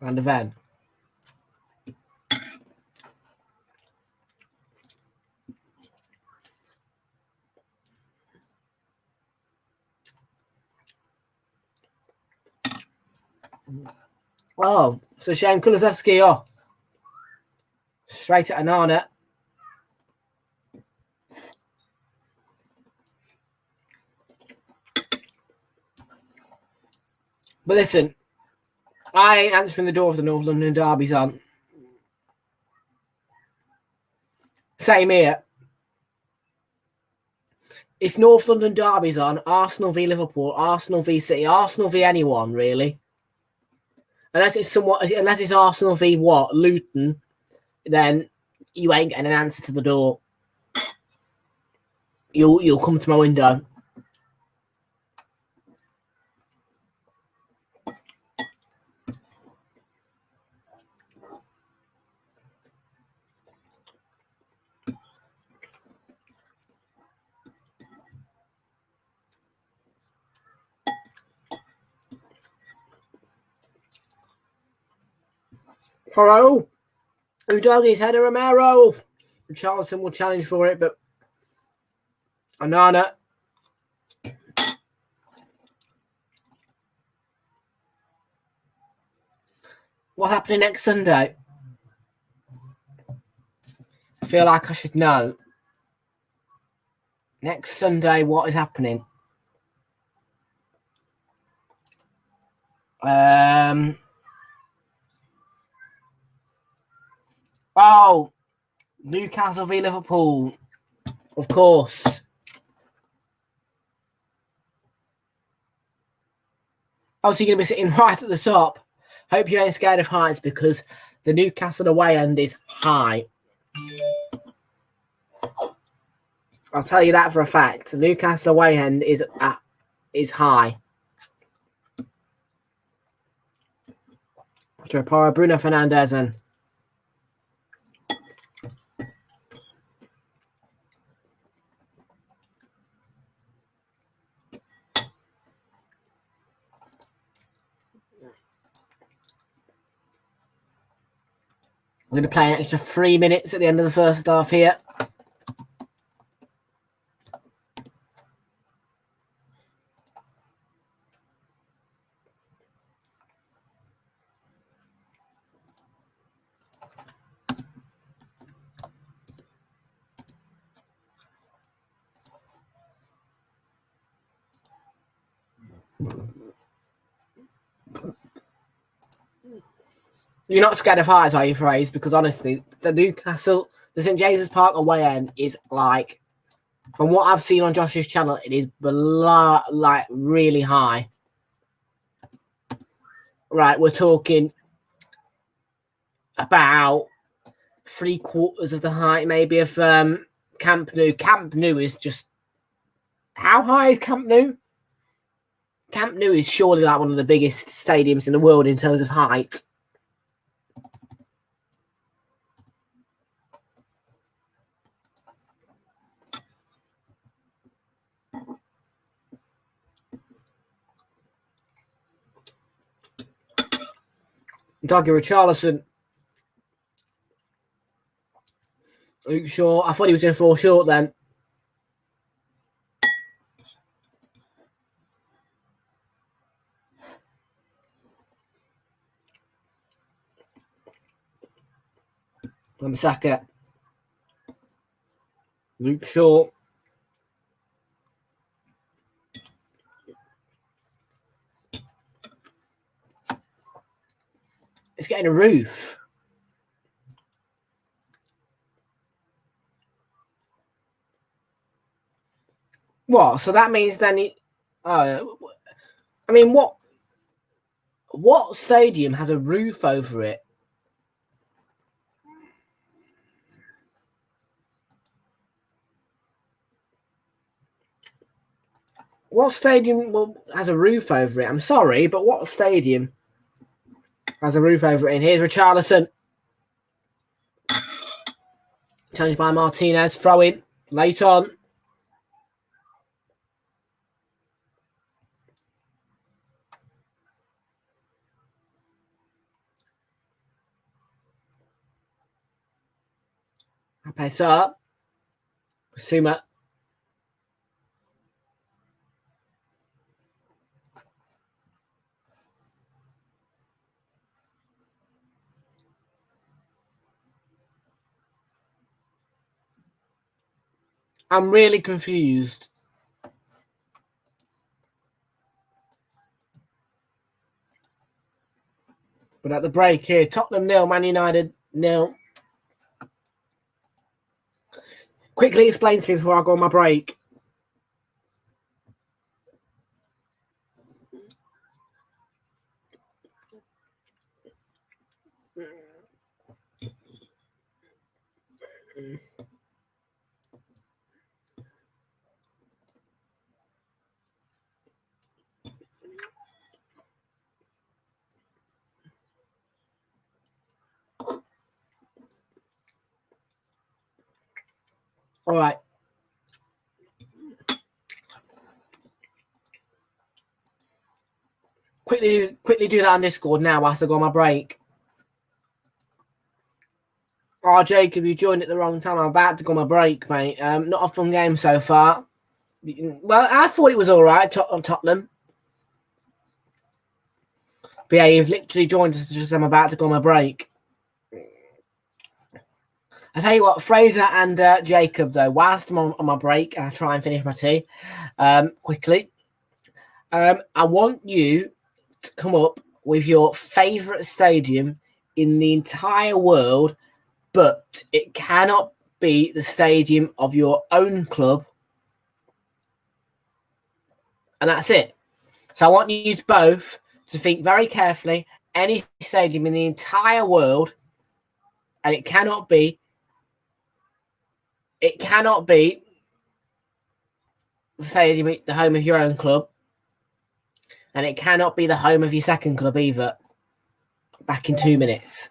And the van. Oh, it's a shame. Kulusevski off. Straight at Anana. But listen, I ain't answering the door of the North London derbies on. Same here. If North London derby's on, Arsenal v Liverpool, Arsenal v City, Arsenal v anyone, really. Unless it's Arsenal v Luton, then you ain't getting an answer to the door. You'll come to my window. Hello. Udogie's header, Romero. Charlton will challenge for it, but Anana. What's happening next Sunday? I feel like I should know. Next Sunday, what is happening? Oh, Newcastle v Liverpool, of course. Obviously, going to be sitting right at the top. Hope you ain't scared of heights because the Newcastle away end is high. I'll tell you that for a fact. The Newcastle away end is high. Trapara, Bruno Fernandes and we're going to play an extra 3 minutes at the end of the first half here. You're not scared of heights, are you, Fraser? Because honestly, the Newcastle, the St James's Park away end is like, from what I've seen on Josh's channel, it is below, like really high. Right, we're talking about 3/4 of the height, maybe, of Camp Nou. Camp Nou is just, how high is Camp Nou? Camp Nou is surely like one of the biggest stadiums in the world in terms of height. Doggy Richarlison. Luke Shaw. I thought he was going to fall short then. Wan-Bissaka. Luke Shaw. It's getting a roof. What? So that means then he... I mean, what stadium has a roof over it? What stadium has a roof over it? I'm sorry, but what stadium has a roof over it? And here's Richarlison. Challenged by Martinez. Throw in. Late on. Pesa. Suma. I'm really confused. But at the break here, Tottenham 0, Man United 0. Quickly explain to me before I go on my break. All right. Quickly do that on Discord now whilst I go on my break. Oh, Jacob, you joined at the wrong time. I'm about to go on my break, mate. Not a fun game so far. Well, I thought it was all right, Tottenham. But yeah, you've literally joined us just as I'm about to go on my break. I tell you what, Fraser and Jacob, though, whilst I'm on my break, and I try and finish my tea quickly, I want you to come up with your favourite stadium in the entire world, but it cannot be the stadium of your own club. And that's it. So I want you both to think very carefully, any stadium in the entire world, and it cannot be the stadium, the home of your own club, and it cannot be the home of your second club either. Back in 2 minutes.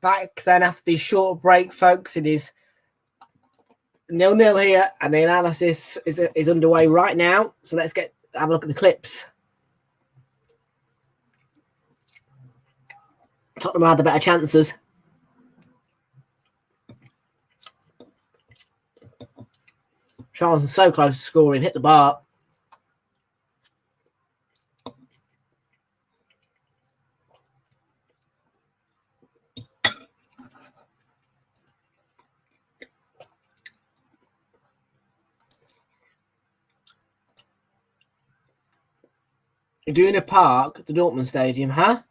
Back then after the short break, folks. It is 0-0 here, and the analysis is underway right now. So let's have a look at the clips. Tottenham had the better chances. Charlton so close to scoring, hit the bar. You're doing a park, the Dortmund Stadium, huh?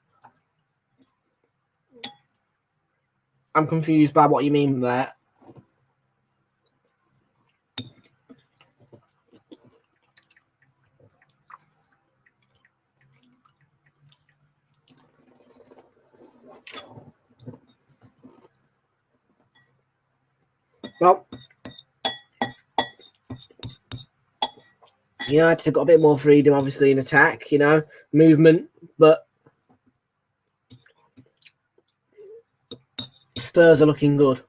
I'm confused by what you mean there. Well, United have got a bit more freedom, obviously, in attack, movement, but Spurs are looking good.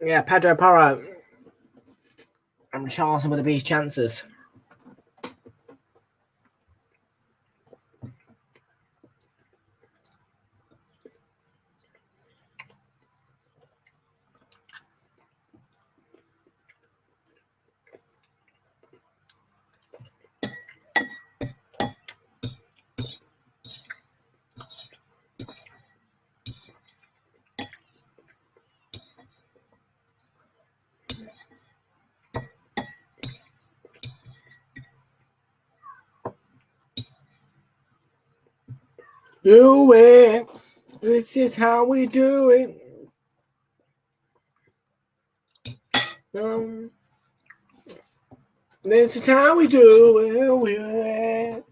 Yeah, Pedro Porro and Charlton with the beast chances. Do it. This is how we do it. This is how we do it.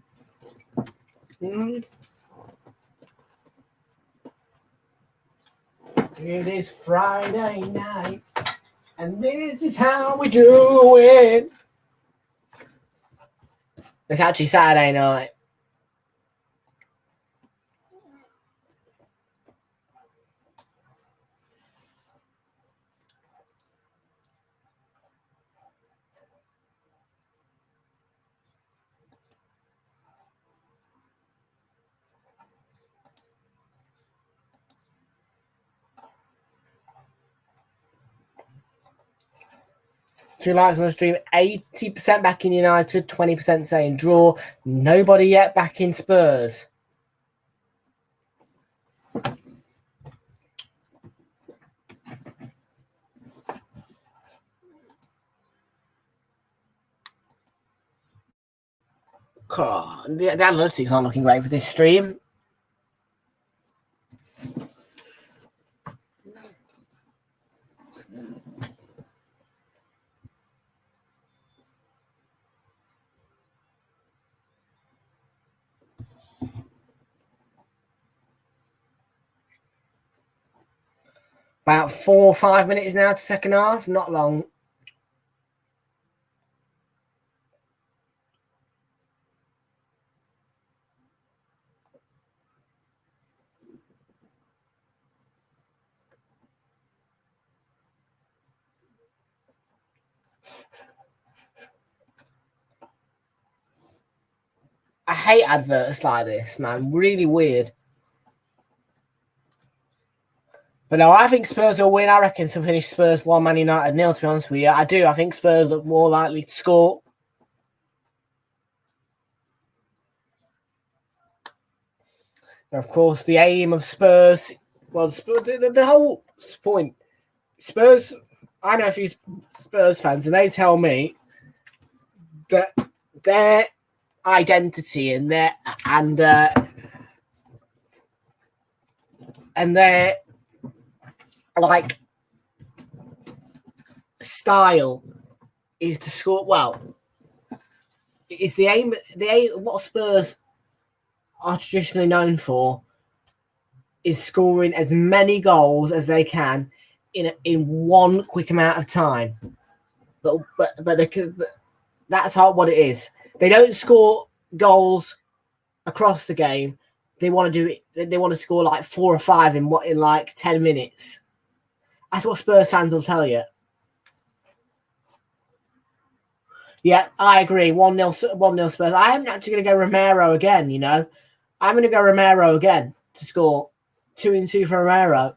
It is Friday night, and this is how we do it. It's actually Saturday night. Two likes on the stream, 80% back in United, 20% saying draw. Nobody yet back in Spurs. God, the analytics aren't looking great for this stream. About 4 or 5 minutes now to second half. Not long. I hate adverts like this, man. Really weird. But no, I think Spurs will win. I reckon to finish Spurs 1, Man United 0, to be honest with you. I do. I think Spurs look more likely to score. And of course, the aim of Spurs, well, the whole point, Spurs I know a few Spurs fans, and they tell me that their identity and their like style is to score. Well, it's the aim. What Spurs are traditionally known for is scoring as many goals as they can in one quick amount of time. But that's what it is. They don't score goals across the game. They want to do it. They want to score like 4 or 5 in like 10 minutes. That's what Spurs fans will tell you. Yeah, I agree. 1-0 Spurs. I am actually going to go Romero again, you know. I'm going to go Romero again to score 2-2 for Romero.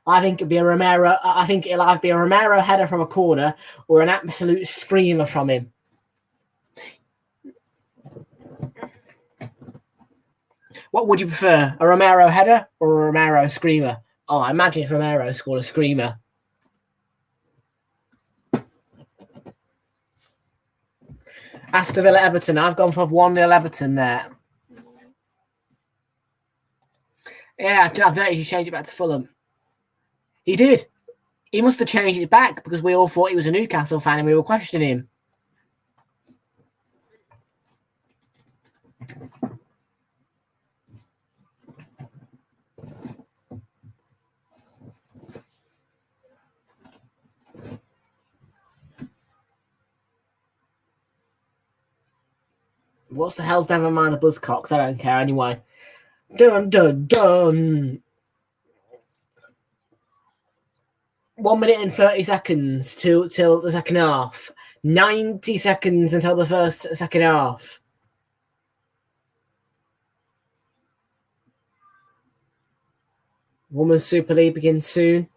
I think it'd be a Romero. I think it'll either be a Romero header from a corner or an absolute screamer from him. What would you prefer, a Romero header or a Romero screamer? Oh, I imagine if Romero scored a screamer. Aston Villa Everton. I've gone for 1-0 Everton there. Yeah, I've noticed he changed it back to Fulham. He did. He must have changed it back because we all thought he was a Newcastle fan and we were questioning him. What's the hell's never mind the Buzzcocks? I don't care anyway. Dun dun dun. 1 minute and 30 seconds till the second half. 90 seconds until the second half. Women's Super League begins soon.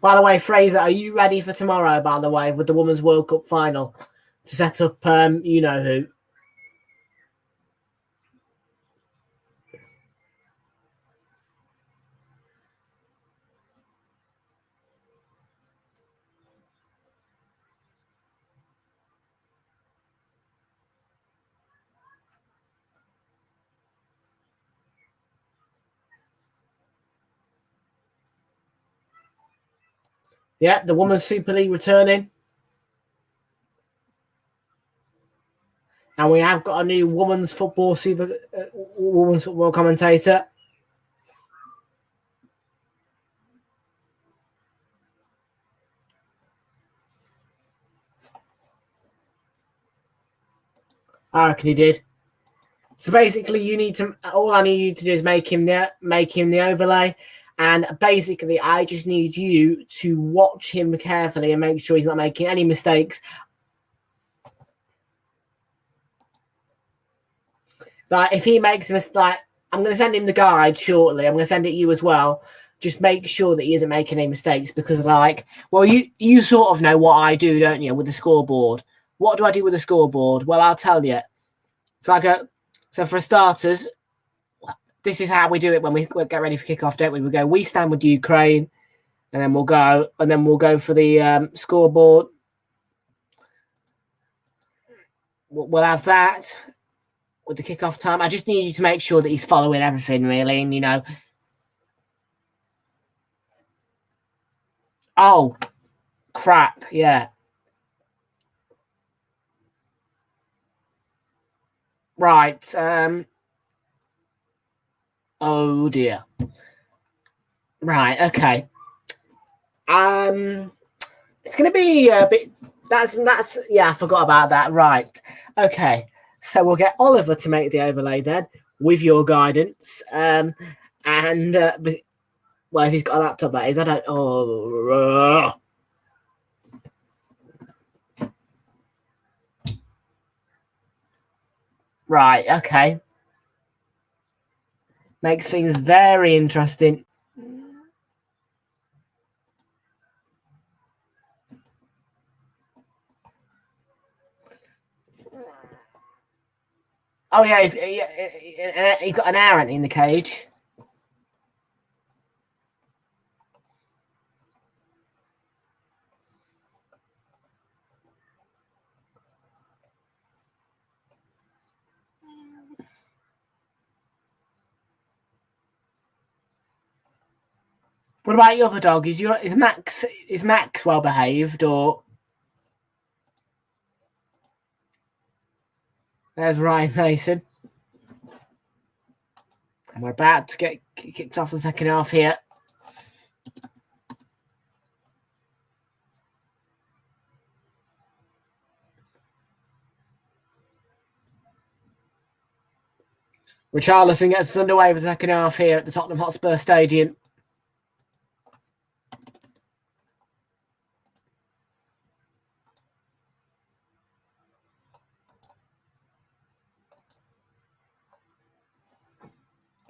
By the way, Fraser, are you ready for tomorrow, by the way, with the Women's World Cup final to set up you know who? Yeah, the Women's Super League returning. And we have got a new women's football commentator. I reckon he did. So basically, all I need you to do is make him the overlay, and basically, I just need you to watch him carefully and make sure he's not making any mistakes. Like if he makes a mistake, I'm going to send him the guide shortly. I'm going to send it to you as well. Just make sure that he isn't making any mistakes because, you sort of know what I do, don't you, with the scoreboard? What do I do with the scoreboard? Well, I'll tell you. So for starters, this is how we do it when we get ready for kickoff, don't we? We stand with Ukraine, and then we'll go for the scoreboard. We'll have that with the kickoff time. I just need you to make sure that he's following everything, really, and, you know. Oh, crap, yeah. Right. Oh, dear. Right, okay. It's going to be a bit... That's yeah, I forgot about that. Right. Okay. So we'll get Oliver to make the overlay then, with your guidance. Well, if he's got a laptop, that is. I don't... Oh... Right, okay. Makes things very interesting. Oh, yeah, he's got an hour in the cage. What about your other dog? Is Max well behaved, or there's Ryan Mason? And we're about to get kicked off the second half here. Richarlison gets us underway for the second half here at the Tottenham Hotspur Stadium.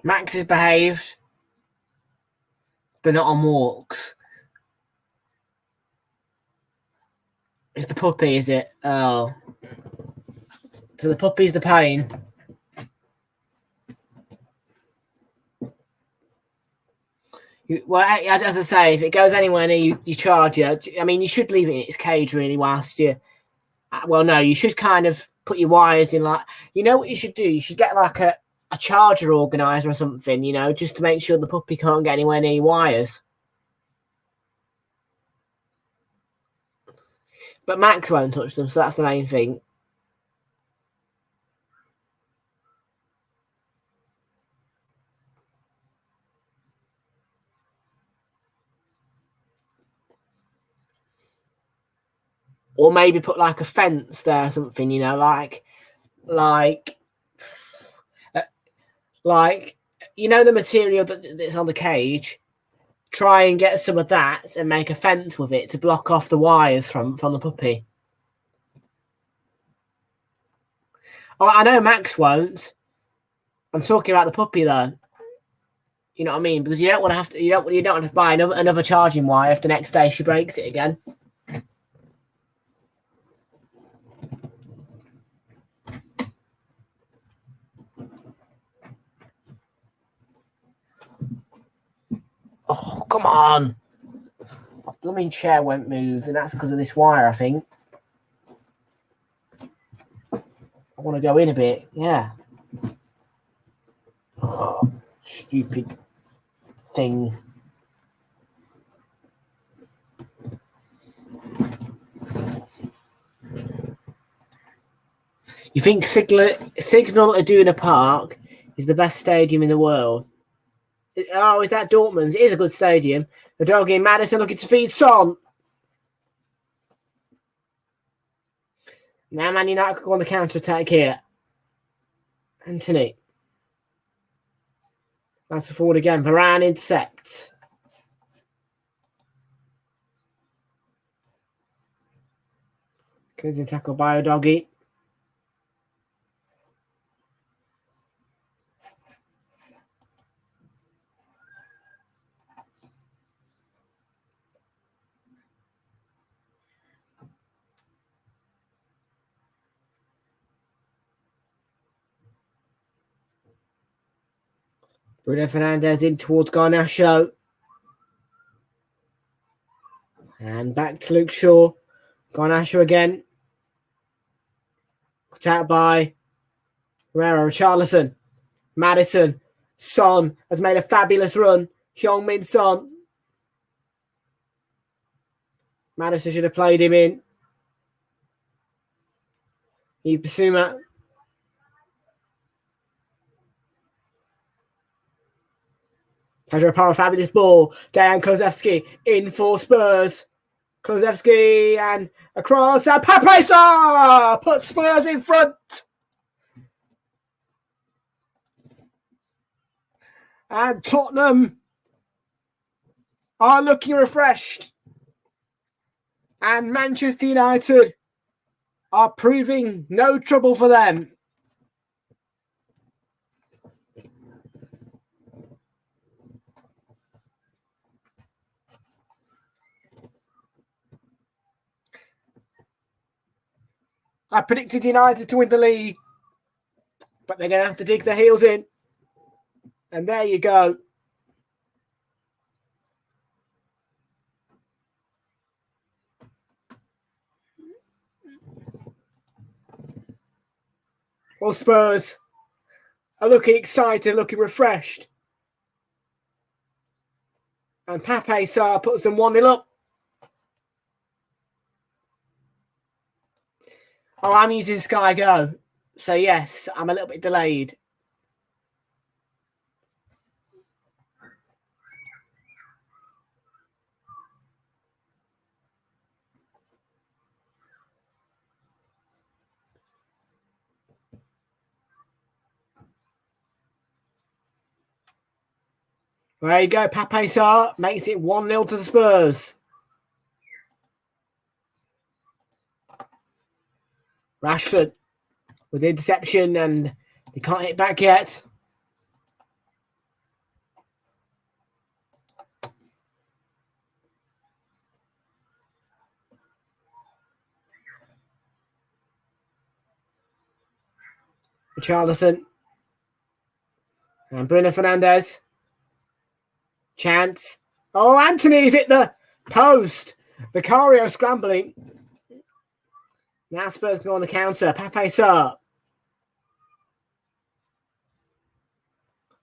Max is behaved, but not on walks. It's the puppy, is it? Oh. So the puppy's the pain. Well, as I say, if it goes anywhere near you charge it. I mean, you should leave it in its cage, really, whilst you... Well, no, you should kind of put your wires in, like... You know what you should do? You should get, like, a charger organiser or something, you know, just to make sure the puppy can't get anywhere near your wires. But Max won't touch them, so that's the main thing. Or maybe put like a fence there or something, you know, like you know, the material that's on the cage. Try and get some of that and make a fence with it to block off the wires from the puppy. Oh, I know Max won't. I'm talking about the puppy though. You know what I mean? Because you don't want to have to. You don't want to buy another charging wire if the next day she breaks it again. Oh, come on. The blooming chair won't move, and that's because of this wire, I think. I want to go in a bit, yeah. Oh, stupid thing. You think Signal Iduna Park is the best stadium in the world? Oh, is that Dortmund's? It is a good stadium. The dog in Madison looking to feed Son. Now Man United could go on the counter-attack here. Anthony. That's a forward again. Varane intercepts. Cleansing tackle by a doggy. Bruno Fernandes in towards Garnacho. And back to Luke Shaw. Garnacho again. Cut out by Richarlison. Madison. Son has made a fabulous run. Heung-min Son. Madison should have played him in. Ibasuma. Pedro Porro, fabulous ball. Dejan Kulusevski in for Spurs. Kulusevski and across. And Papresa puts Spurs in front. And Tottenham are looking refreshed. And Manchester United are proving no trouble for them. I predicted United to win the league, but they're going to have to dig their heels in. And there you go. Well, Spurs are looking excited, looking refreshed. And Pape Sarr puts them 1-0 up. Oh, I'm using Sky Go. So, yes, I'm a little bit delayed. There you go. Pape Sarr makes it 1-0 to the Spurs. Rashford with the interception, and they can't hit back yet. Richarlison. And Bruno Fernandes. Chance. Oh, Anthony's hit the post. Vicario scrambling. Now Spurs go on the counter. Pape Sarr.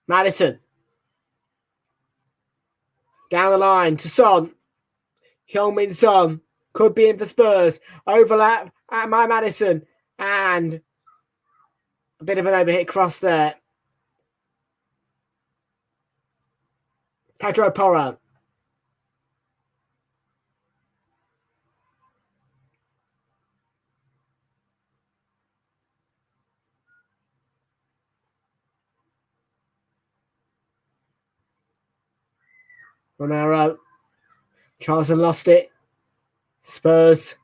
Maddison. Down the line to Son. Heung-min Son. Could be in for Spurs. Overlap at my Maddison. And a bit of an overhit cross there. Pedro Porro. Romero. Charleston lost it. Spurs.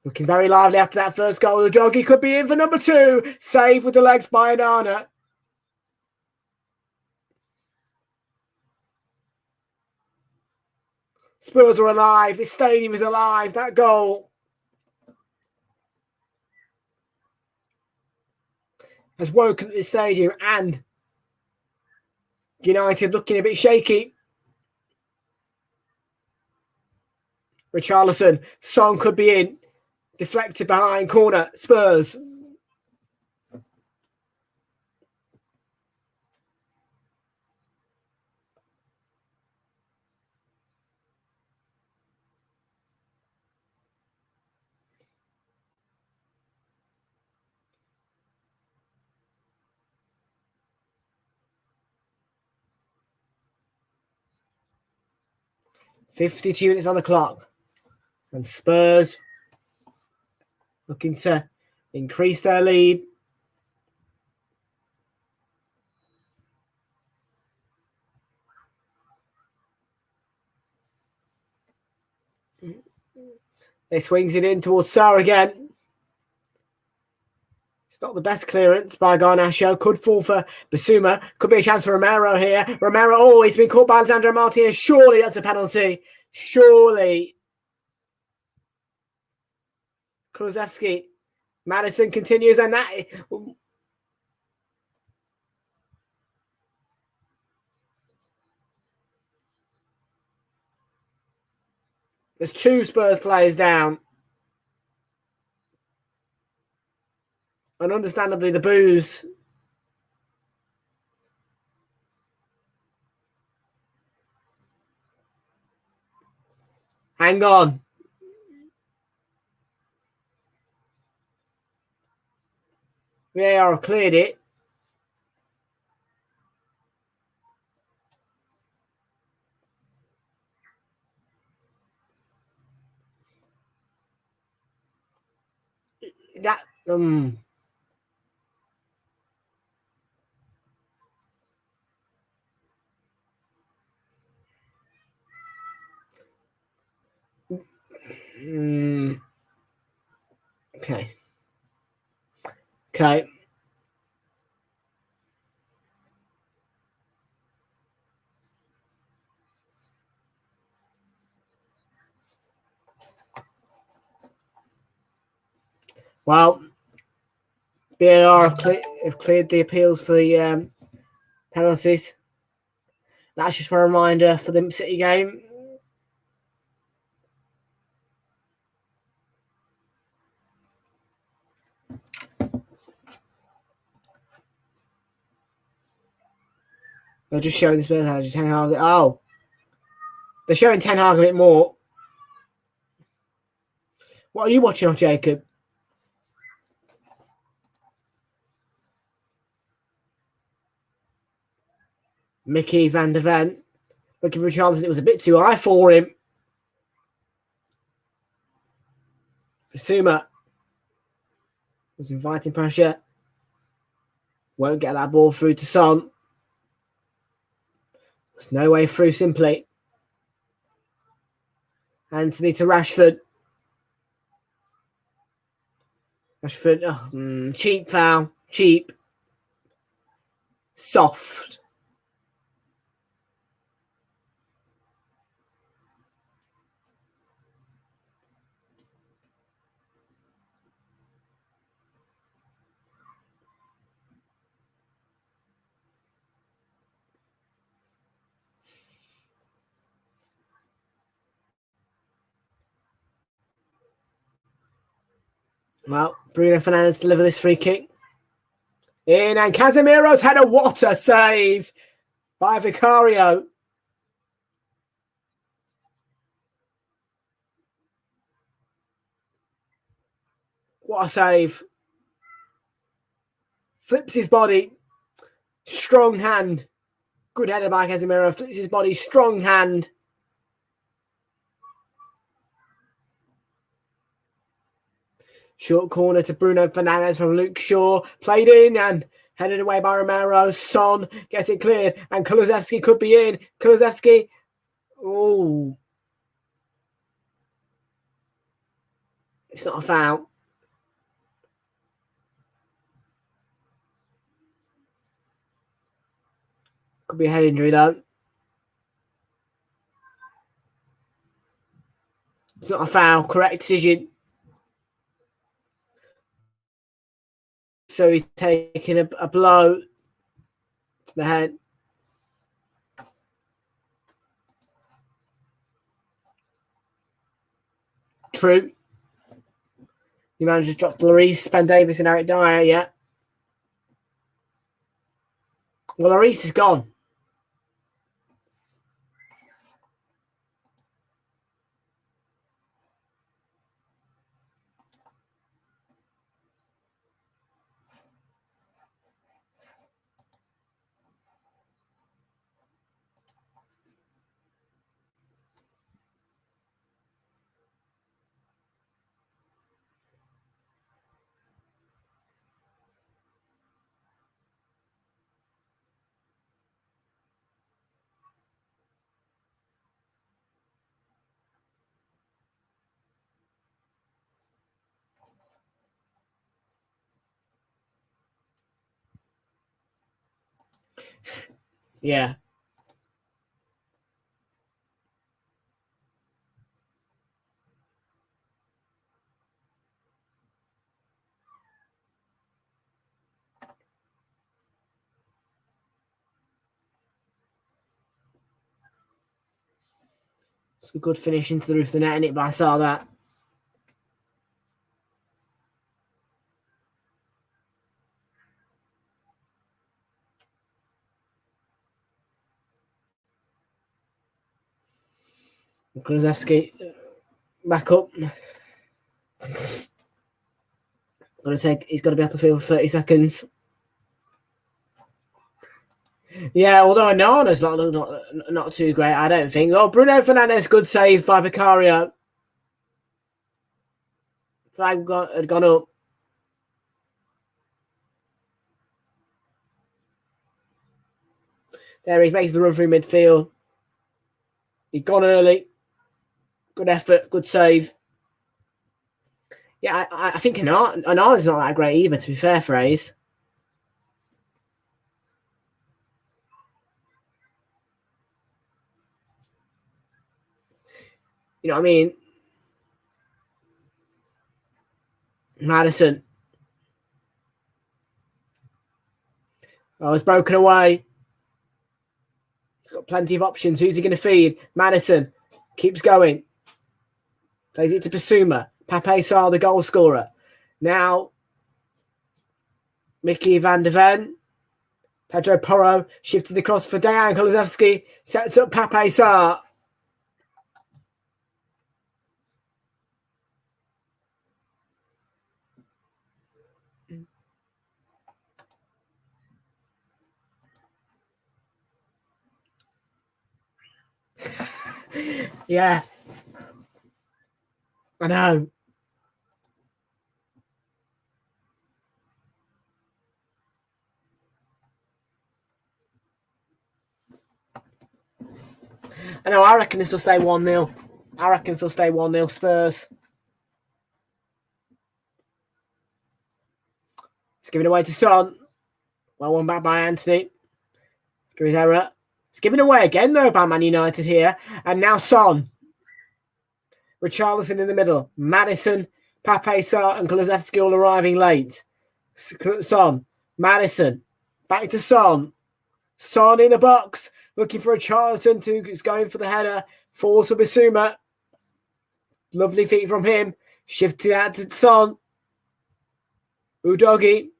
Looking very lively after that first goal. The Joggy could be in for number 2. Save with the legs by Onana. Spurs are alive. This stadium is alive. That goal has woken this stadium, and United looking a bit shaky. Richarlison. Son could be in. Deflected behind corner. Spurs. "52 minutes on the clock. And Spurs looking to increase their lead. They swings it in towards Sarr again. It's not the best clearance by Garnacho. Could fall for Bissouma. Could be a chance for Romero here. Romero always been caught by Alessandro Martinez. Surely that's a penalty. Surely. Kulusevski. Maddison continues, and that... There's 2 Spurs players down. And understandably, the boos. Hang on. VAR have cleared it. That Okay. Well, VAR have cleared the appeals for the penalties. That's just a reminder for the City game. They're just showing the Spurs manager Ten Hag. Oh, they're showing Ten Hag a bit more. What are you watching on, Jacob? Mickey van der Ven looking for Richarlison. It was a bit too high for him. Basuma was inviting pressure. Won't get that ball through to Son. There's no way through simply. Anthony to Rashford. Rashford, cheap foul. Cheap. Soft. Well, Bruno Fernandes deliver this free kick. In, and Casemiro's had a what a save by Vicario. What a save. Flips his body. Strong hand. Good header by Casemiro. Flips his body. Strong hand. Short corner to Bruno Fernandes from Luke Shaw. Played in and headed away by Romero. Son gets it cleared. And Kulusevski could be in. Kulusevski. Oh. It's not a foul. Could be a head injury though. It's not a foul. Correct decision. So he's taking a blow to the head. True. The manager's dropped Lloris, Ben Davis and Eric Dyer, yeah. Well, Lloris is gone. Yeah. It's a good finish into the roof of the net, innit? But I saw that. Kulusevski back up. He's got to be out the field for 30 seconds. Yeah, although Onana's not too great, I don't think. Oh, Bruno Fernandes, good save by Vicario. Flag had gone up. There he's making the run through midfield. He'd gone early. Good effort, good save. Yeah, I think Onana's not that great either, to be fair, Fraze. You know what I mean? Maddison. Oh, it's broken away. He's got plenty of options. Who's he going to feed? Maddison keeps going. Plays it to Basuma. Pape Sarr, the goal scorer. Now, Mickey van der Ven. Pedro Porro shifted across for Dejan Kulusevski. Sets up Pape Sarr. Yeah. I know. I reckon this will stay 1-0. I reckon this will stay 1-0 Spurs. It's given away to Son. Well won back by Anthony. After his error. It's given away again, though, by Man United here. And now Son. Richarlison in the middle. Maddison, Pape Sarr and Kulusevski all arriving late. Son. Maddison. Back to Son. Son in the box. Looking for Richarlison who's going for the header. Falls for Bissouma. Lovely feet from him. Shifted out to Son. Udogie.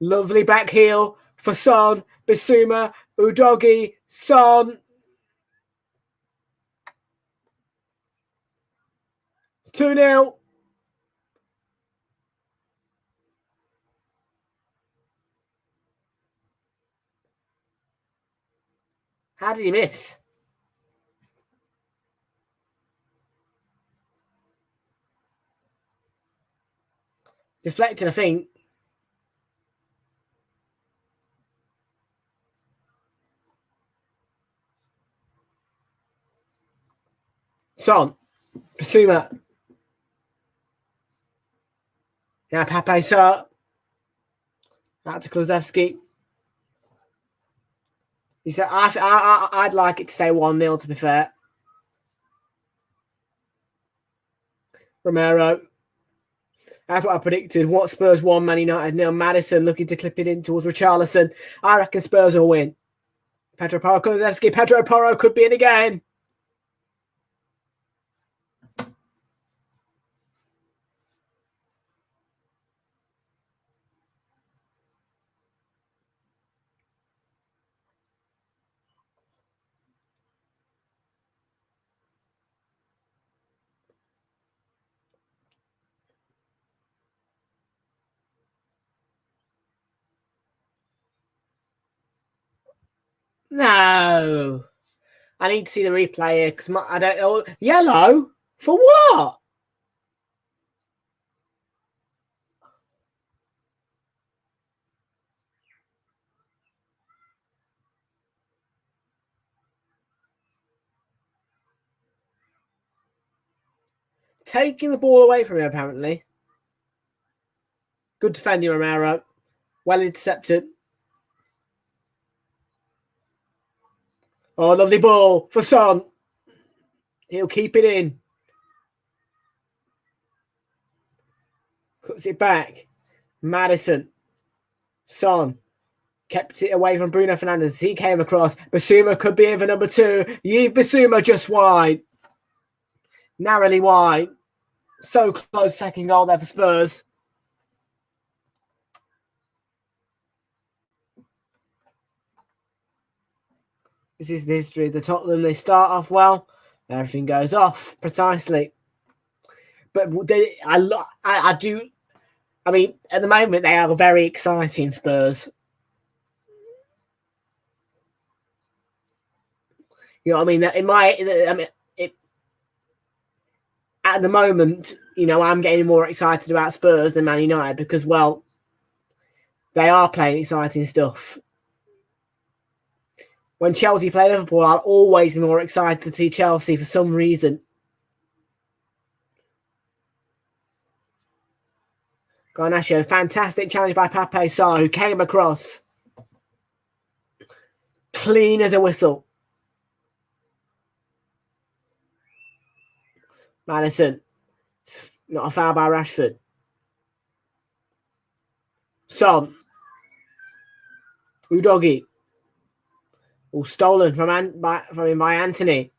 Lovely back heel for Son. Bissouma. Udogie. Son. It's 2-0. How did he miss? Deflected, I think. Son. Bissouma. Now Pape Sarr. Out to Kulusevski. He said, I'd like it to stay 1-0, to be fair. Romero. That's what I predicted. What Spurs 1, Man United 0. Maddison looking to clip it in towards Richarlison. I reckon Spurs will win. Pedro Porro, Kulusevski. Pedro Porro could be in again. No. I need to see the replay here because I don't know. Yellow? For what? Taking the ball away from him, apparently. Good defending, Romero. Well intercepted. Oh, lovely ball for Son. He'll keep it in. Cuts it back. Maddison. Son. Kept it away from Bruno Fernandes. He came across. Bissouma could be in for number 2. Yves Bissouma just wide. Narrowly wide. So close, second goal there for Spurs. This is the history of the Tottenham. They start off well. Everything goes off precisely. But I do. I mean, at the moment, they are very exciting Spurs. You know what I mean? At the moment, I'm getting more excited about Spurs than Man United because, well, they are playing exciting stuff. When Chelsea play Liverpool, I'll always be more excited to see Chelsea for some reason. Garnacho, fantastic challenge by Pape Sarr, who came across clean as a whistle. Maddison, not a foul by Rashford. Son, Udogie, all stolen from him by Anthony.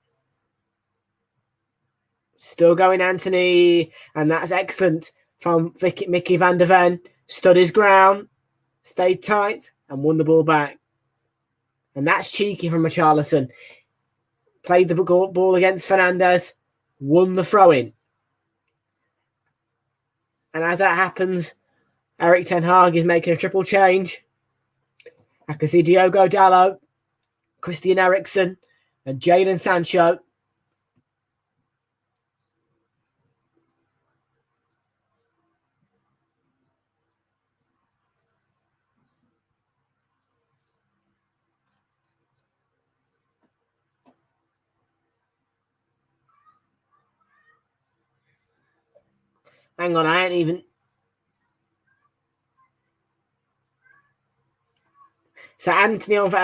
Still going Anthony, and that's excellent from Mickey van der Ven. Stood his ground, stayed tight, and won the ball back. And that's cheeky from Richarlison. Played the ball against Fernandes, won the throw-in. And as that happens, Erik ten Hag is making a triple change. I can see Diogo Dalot, Christian Eriksen, and Jadon Sancho. Hang on, I ain't even... So Anthony on for,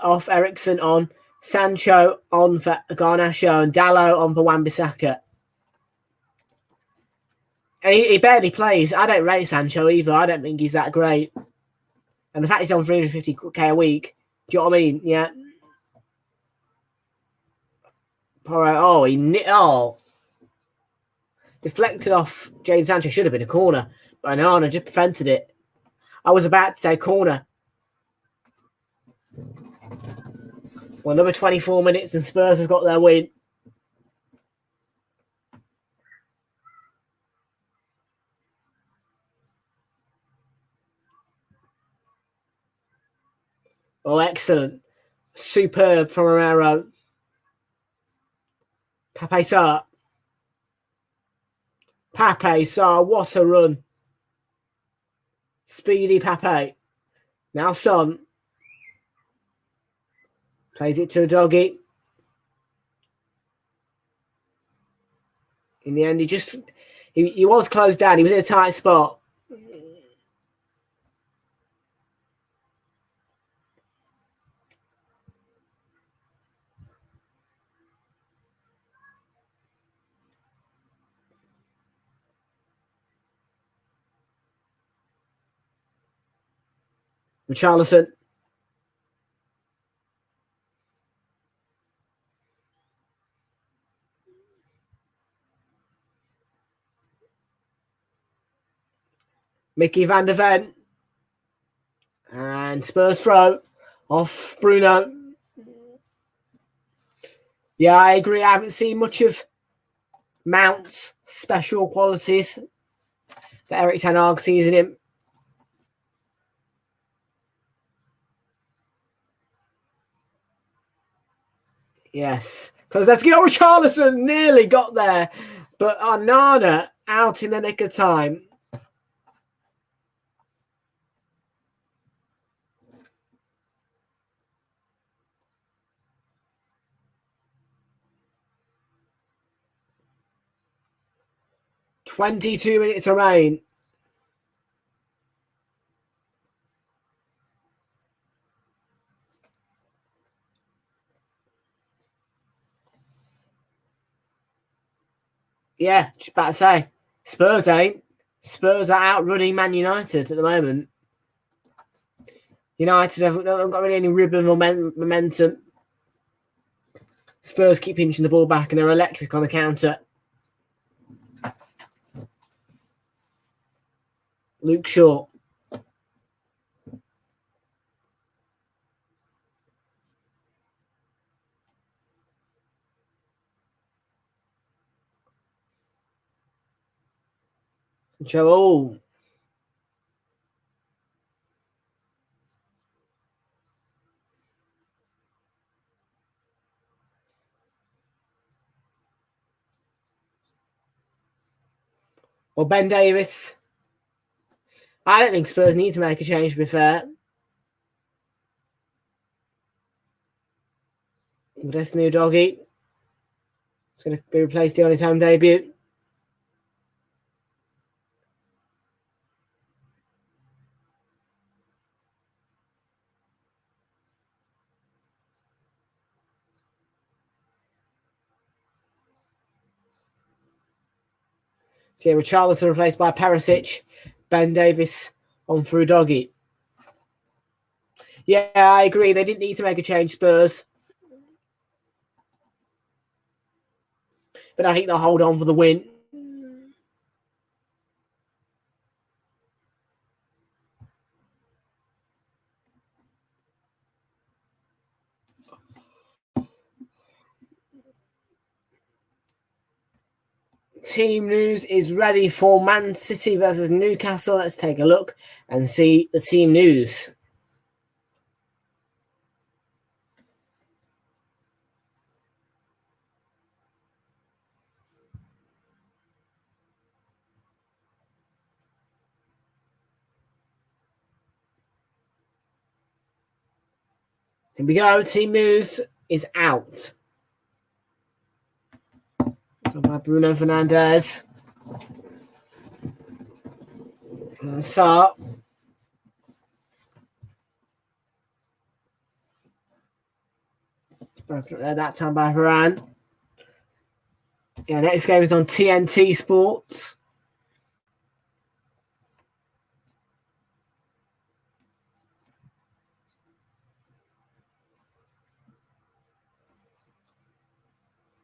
off Eriksen on, Sancho on for Garnacho, and Dalot on for Wan-Bissaka. And he barely plays. I don't rate Sancho either. I don't think he's that great. And the fact he's on 350k a week, do you know what I mean? Yeah. Deflected off Jadon Sancho. Should have been a corner. But Onana just prevented it. I was about to say corner. Well, another 24 minutes and Spurs have got their win. Oh, excellent. Superb from Romero. Pape Sarr. Pape Sarr, what a run. Speedy Pape. Now Son. Plays it to a doggy. In the end, he was closed down. He was in a tight spot. Richarlison. Mickey van der Ven. And Spurs throw off Bruno. Yeah, I agree. I haven't seen much of Mount's special qualities that Erik ten Hag sees in him. Yes. Because let's get Richarlison nearly got there. But Onana out in the nick of time. "22 minutes remain. Yeah, just about to say. Spurs ain't. Spurs are outrunning Man United at the moment. United haven't got really any rhythm or momentum. Spurs keep pinching the ball back and they're electric on the counter. Luke Shaw. Joel. Or Ben Davis. I don't think Spurs need to make a change, to be fair. This new doggy. It's going to be replaced on his home debut. So yeah, Richarlison replaced by Perisic. Ben Davis on through doggy. Yeah, I agree. They didn't need to make a change, Spurs. But I think they'll hold on for the win. team news is ready for Man City versus Newcastle. Let's take a look and see the team news. Here we go. Team news is out. By Bruno Fernandes. So, broken up there that time by Varane. Yeah, next game is on TNT Sports.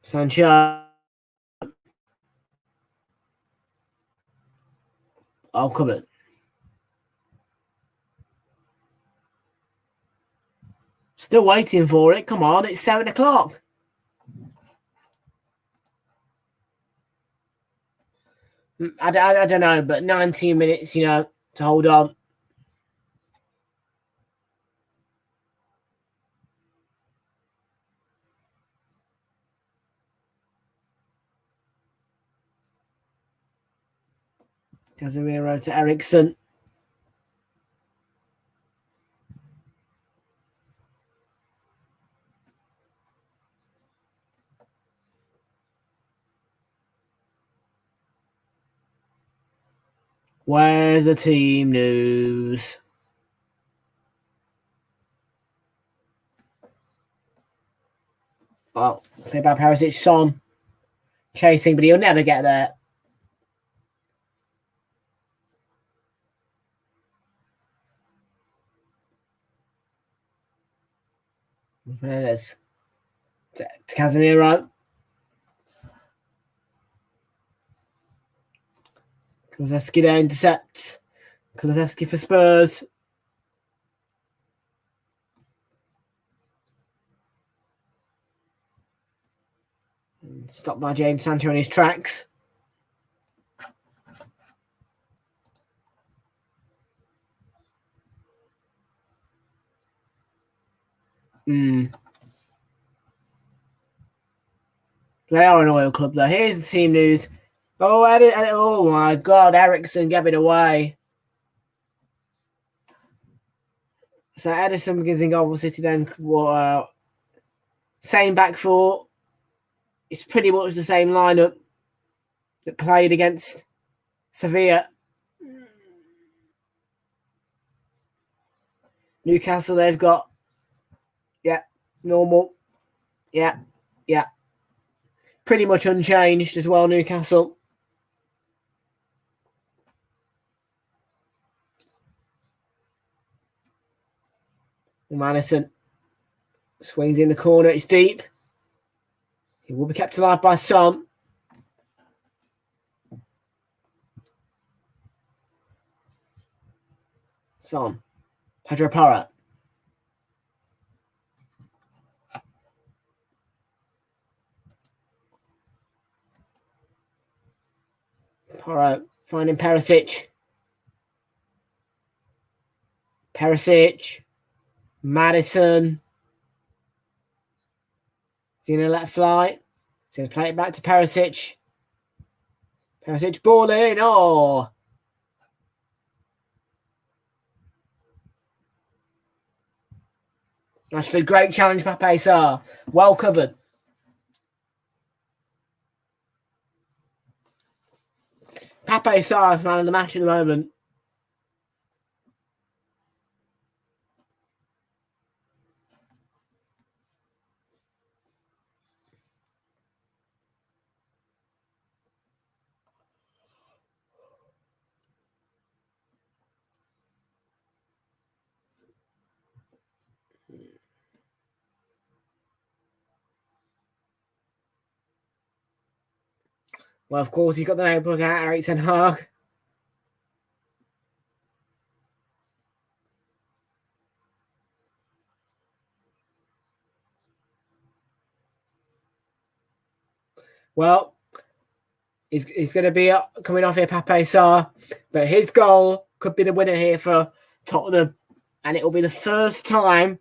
Sancho. Oh, come on. Still waiting for it. Come on, it's 7 o'clock. I don't know, but 19 minutes, to hold on. Casemiro to Eriksen. Where's the team news? Oh, played by Perisic. Son chasing, but he'll never get there. There it is. To Casemiro. Kulusevski there intercepts. Kulusevski for Spurs. Stopped by James Sancho on his tracks. They are an oil club, though. Here's the team news. Oh my God, Eriksen gave it away. So Edison begins in goal for City then. Same back four. It's pretty much the same lineup that played against Sevilla. Newcastle, they've got, normal. Yeah. Pretty much unchanged as well, Newcastle. Madison swings in the corner. It's deep. He will be kept alive by Son. Son. Pedro Porro. Porro finding Perisic. Madison. Is he going to let fly? He's going to play it back to Perisic. Perisic ball in. Oh. That's a great challenge, Pape Sarr. Well covered. Pape Sarr is man of the match at the moment. Well, of course, he's got the notebook out, Erik ten Hag. Well, He's going to be coming off here, Pape Sarr. But his goal could be the winner here for Tottenham. And it will be the first time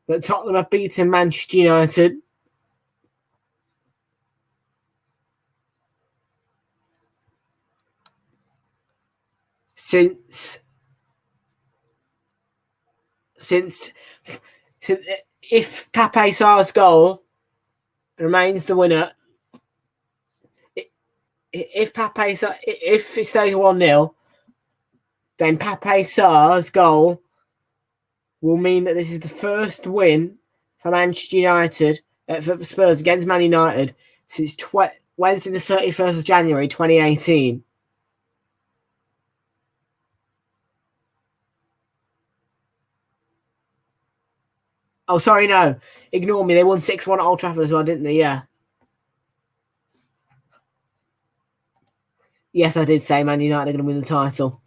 that Tottenham have beaten Manchester United since if Pape Sarr's goal remains the winner, if it stays 1-0, then Pape Sarr's goal will mean that this is the first win for Manchester United, for Spurs against Man United since Wednesday the 31st of January 2018. Oh, sorry, no. Ignore me. They won 6-1 at Old Trafford as well, didn't they? Yeah. Yes, I did say Man United are going to win the title.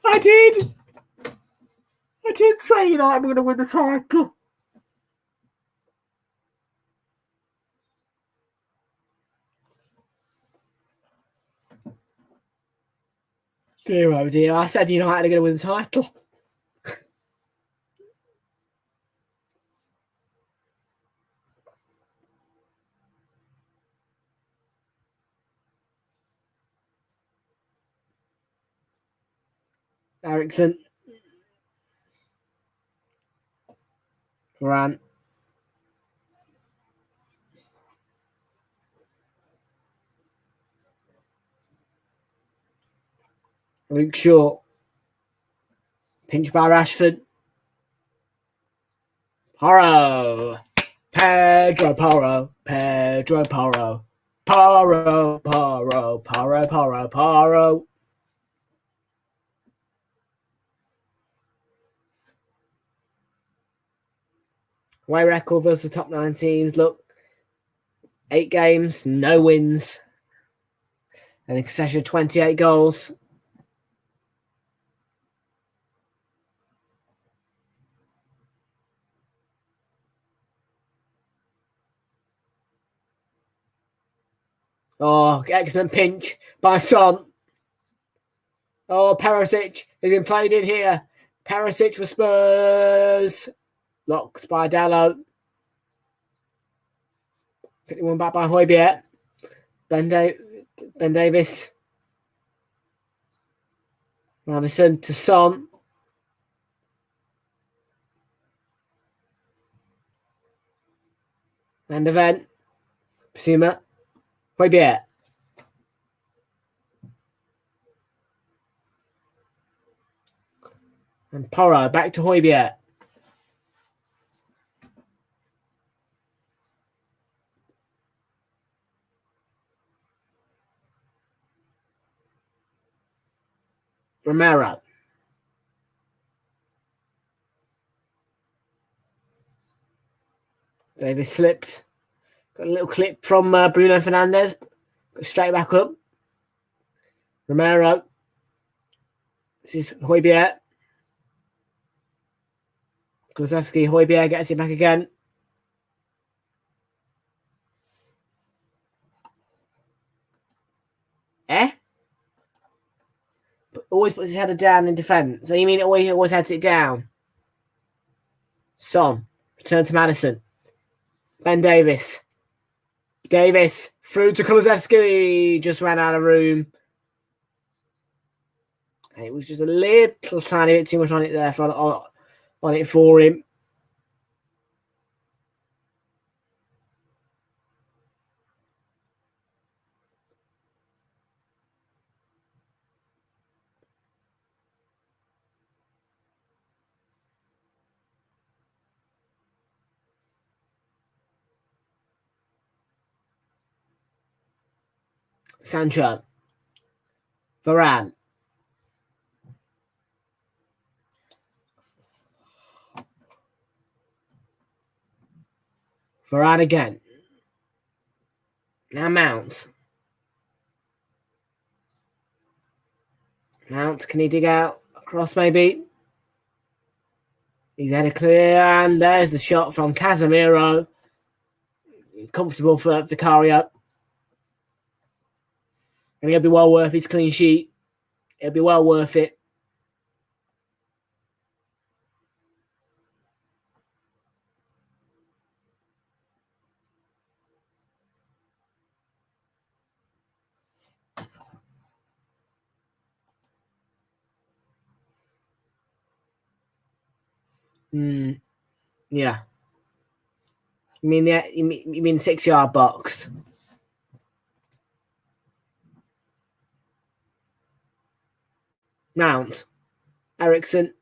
I did say United were going to win the title. Dear, oh dear. I said United are going to win the title. Ericsson. Varane. Luke Shaw. Pinch by Rashford. Porro. Pedro Porro. Pedro Porro. Porro. Porro. Porro. Porro. Porro. Away record versus the top 9 teams. Look, 8 games, no wins. And in succession of 28 goals. Oh, excellent pinch by Son. Oh, Perisic has been played in here. Perisic for Spurs. Locked by Dalot. Picking one back by Højbjerg. Ben Davis. Madison to Son. And event. Psuma. Højbjerg. And Porro back to Højbjerg. Romero. Davis slipped. Got a little clip from Bruno Fernandes. Got straight back up. Romero. This is Højbjerg. Kulusevski. Højbjerg gets it back again. But always puts his header down in defence. So you mean always heads it down? Son. Return to Madison. Ben Davis. Davis. Through to Kulusevski. Just ran out of room. And it was just a little tiny bit too much on it there on it for him. Sancho. Varane. Varane again. Now Mount. Mount, can he dig out across maybe? He's had a clear, and there's the shot from Casemiro. comfortable for Vicario. And he'll be well worth his clean sheet. It'll be well worth it. Yeah. You mean 6-yard box? Mount. Ericsson.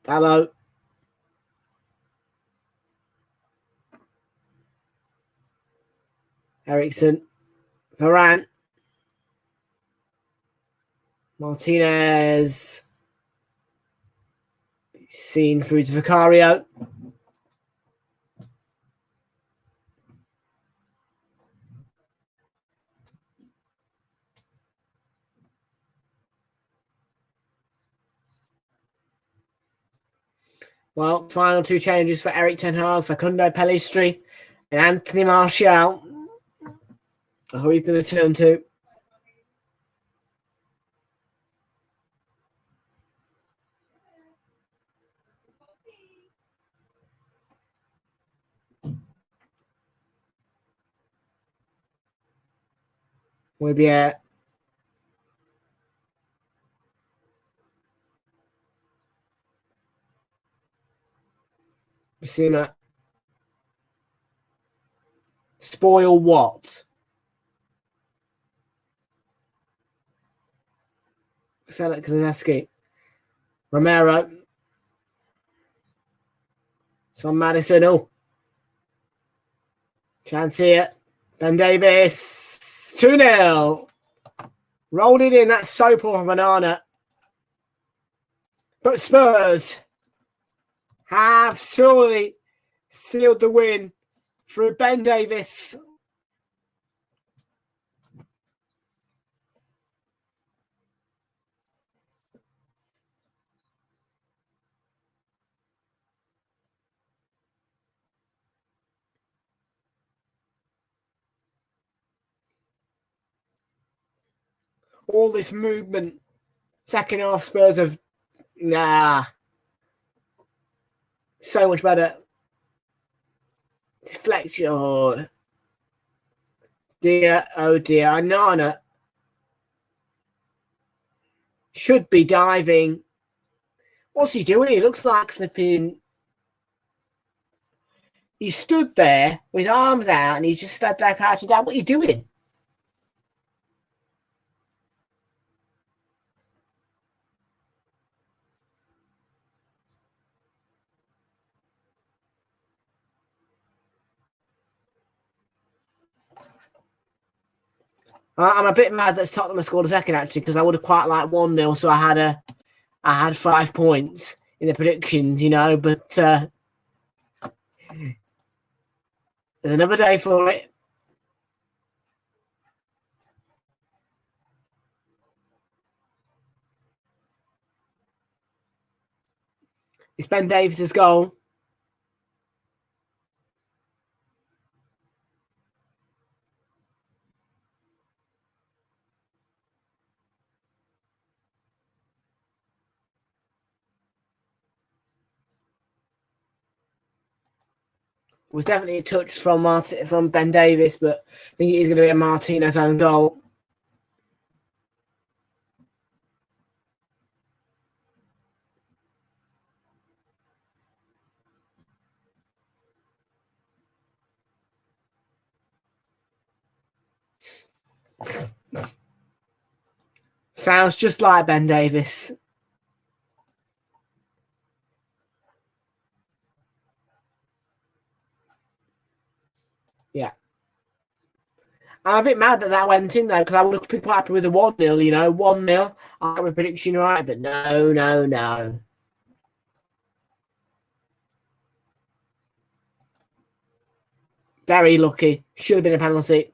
Hello. Ericsson. Varane. Martinez. Seen through to Vicario. Well, final 2 changes for Eric Ten Hag, Facundo Pellistri and Anthony Martial. Who are we going to turn to? We'll be at Basuma. Spoil what? Select Kuleski. Romero. Son Madison. Oh. Can't see it. Ben Davis. 2-0. Rolled it in. That's so poor from Banana. But Spurs have surely sealed the win through Ben Davis. All this movement. Second half Spurs have so much better. Deflection. Oh dear. Anana should be diving. What's he doing? He looks like flipping. He stood there with his arms out and he's just stood there crouching down. What are you doing? I'm a bit mad that Tottenham scored a second actually because I would have quite liked 1-0, so I had 5 points in the predictions, you know. But there's another day for it. It's Ben Davis's goal. It was definitely a touch from Ben Davis, but I think it is going to be a Martinez own goal. Sounds just like Ben Davis. Yeah. I'm a bit mad that went in though, because I would have been quite happy with the 1-0, you know, 1-0. I got my prediction right, but no. Very lucky. Should have been a penalty.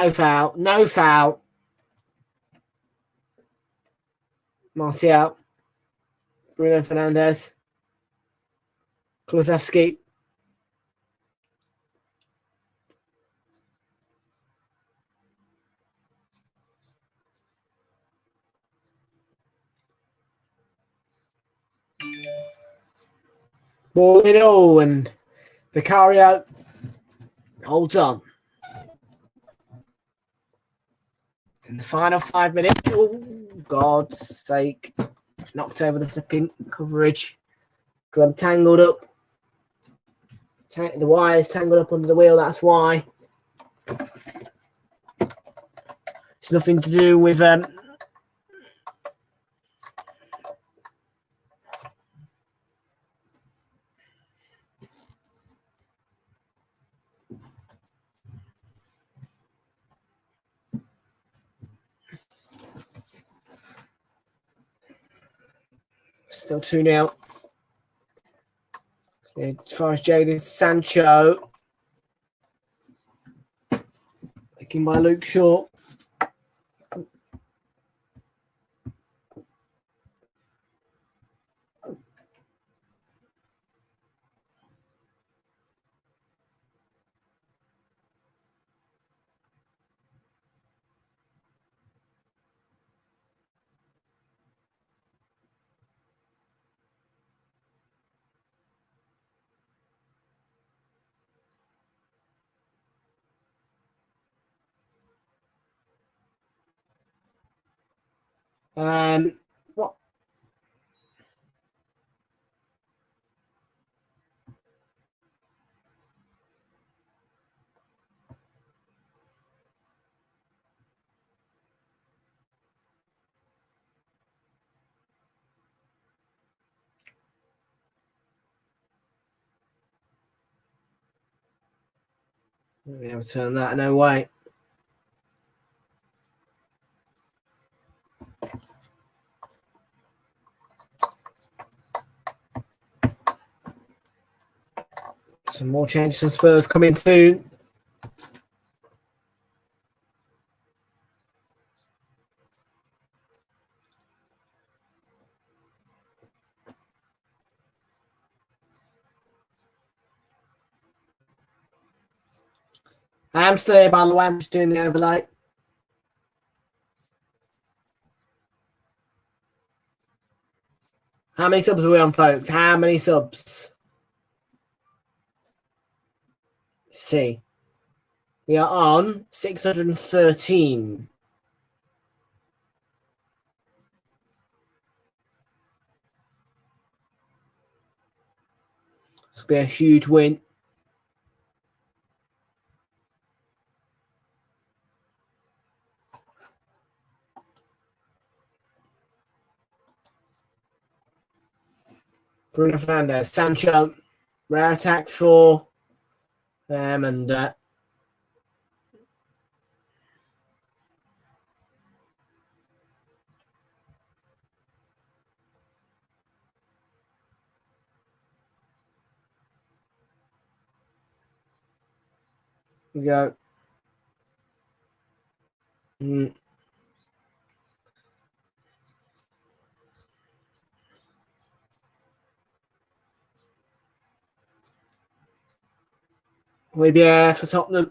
No foul. No foul. Martial. Bruno Fernandes. Kulusevski. Ball in all, and Vicario holds on. In the final 5 minutes, oh, God's sake, knocked over the flipping coverage. Because I'm tangled up. The wire's tangled up under the wheel, that's why. It's nothing to do with... Still 2-0. As far as Jadon Sancho. Taken by Luke Shaw. What? Let me overturn that. No way. Some more changes from Spurs coming soon. I'm still here, by the way. I'm just doing the overlay. How many subs are we on, folks? How many subs? Let's see. We are on 613. This will be a huge win. Bruno Fernandes, Sancho, rare attack for them, and we go. We'll be for Tottenham.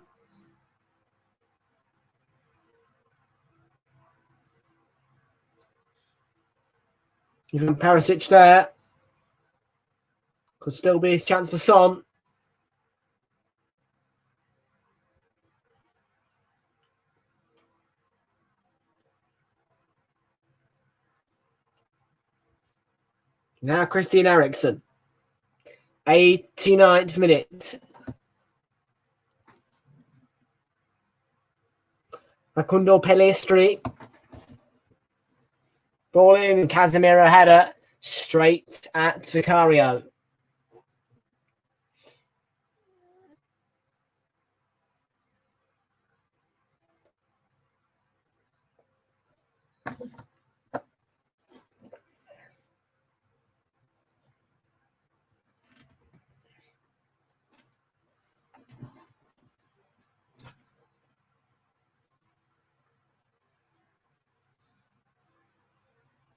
Even Perisic there. Could still be his chance for Son. Now Christian Eriksen. 89th minute. Facundo Pellistri. Ball in, Casemiro header straight at Vicario.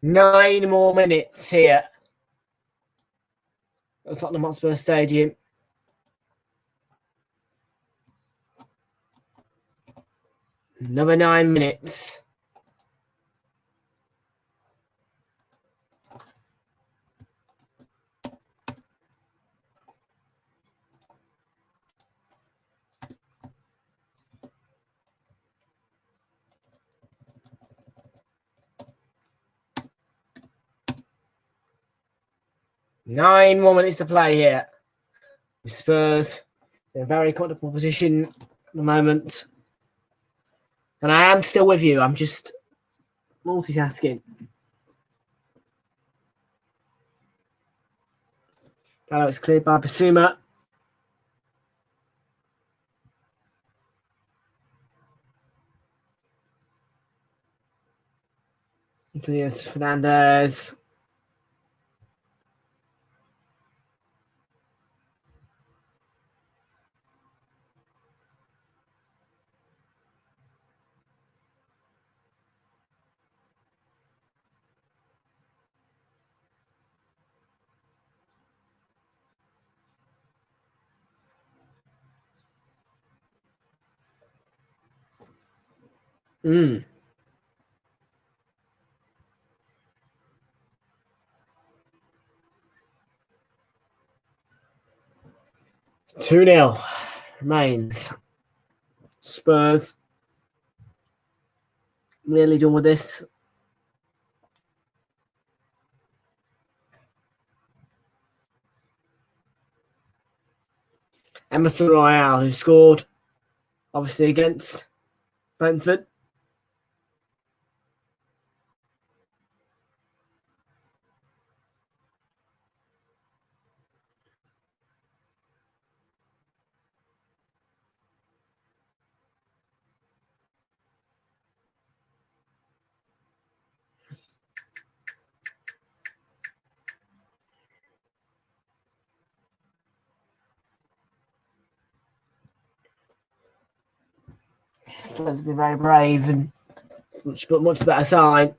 9 more minutes here at Tottenham Hotspur Stadium. Another 9 minutes. Nine more minutes to play here. Spurs in a very comfortable position at the moment. And I am still with you. I'm just multitasking. Now it's cleared by Basuma. Clears Fernandez. Mm. Two 0 remains. Spurs nearly done with this. Emerson Royale, who scored obviously against Brentford. Spurs have been very brave and much better side.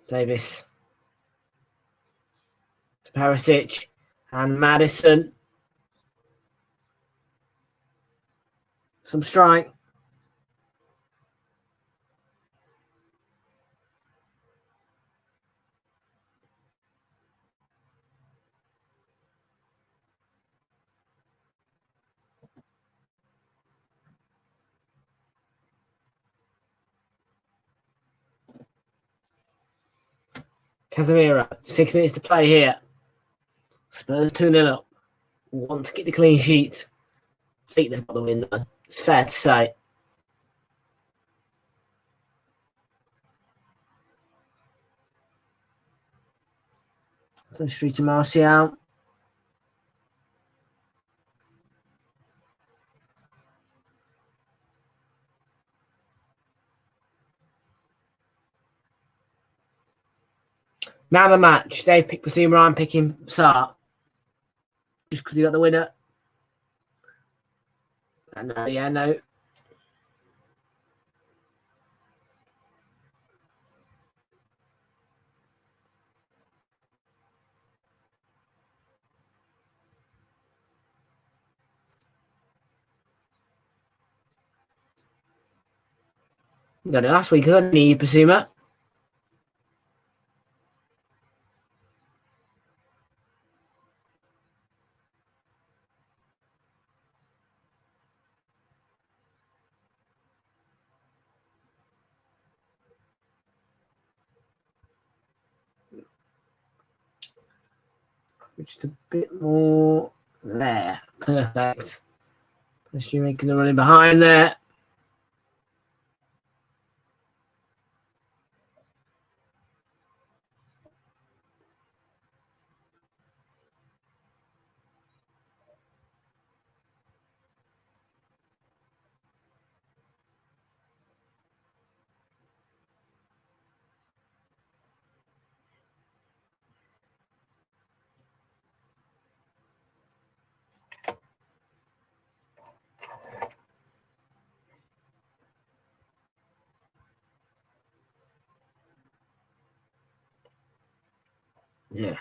Davis to Perisic and Maddison. Some strike. Casemiro, 6 minutes to play here. Spurs 2-0 up. Want to get the clean sheet. I think they've got the win, though. It's fair to say. Street to Martial. Man of the match. They've picked Basuma. I'm picking Sarr. Just because he got the winner. No. Got it last week, didn't he, Basuma? Just a bit more there. Perfect. Basuma making the running behind there. Yeah.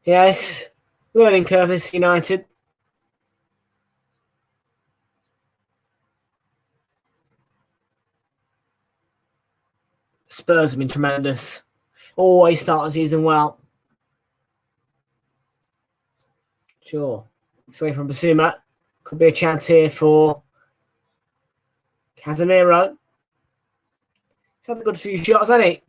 Yes, learning curve this United. Spurs have been tremendous. Always start the season well. Sure. It's away from Basuma. Could be a chance here for Casemiro. He's had a good few shots, hasn't he?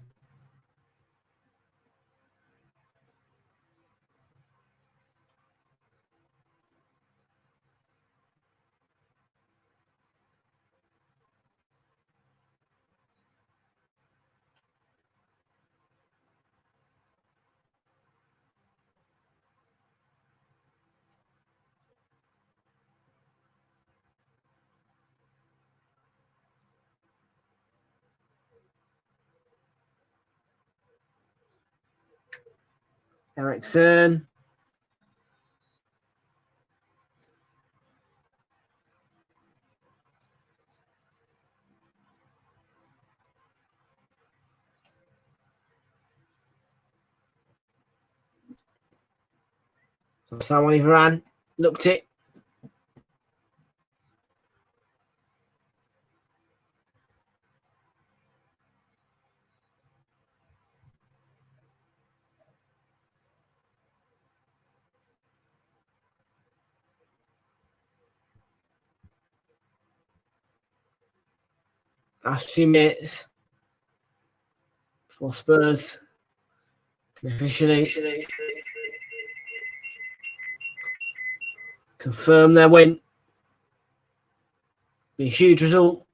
Ericsson. Someone even ran, looked it. Last few minutes for Spurs can officially confirm their win. Be a huge result.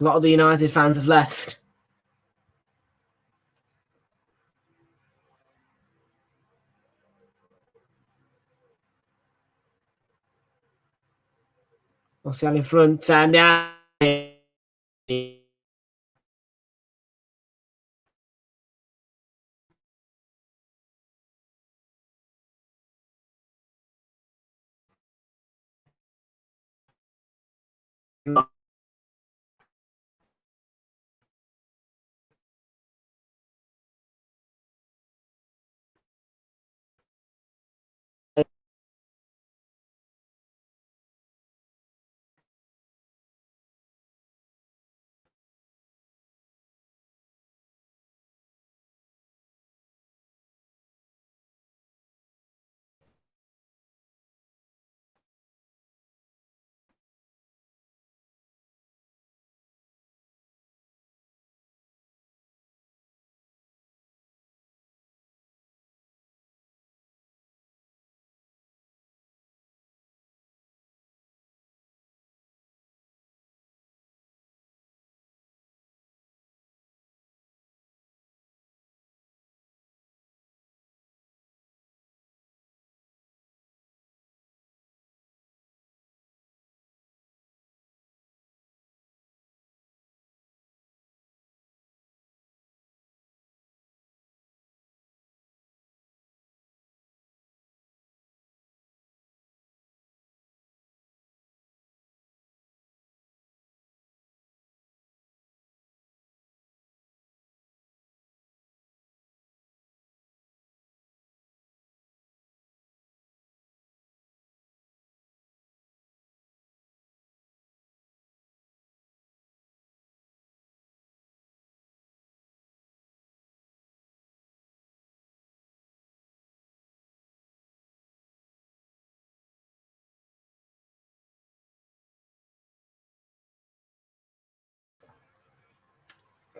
A lot of the United fans have left. Martial in front and down.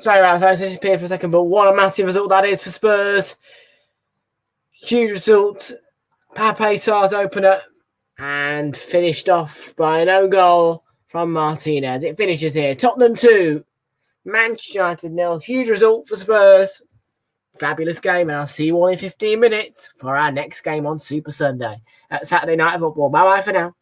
Sorry about that, this disappeared for a second, but what a massive result that is for Spurs. Huge result. Pape Sarr's opener and finished off by an own goal from Martinez. It finishes here. Tottenham 2, Manchester United 0. Huge result for Spurs. Fabulous game, and I'll see you all in 15 minutes for our next game on Super Sunday at Saturday Night Football. Bye-bye for now.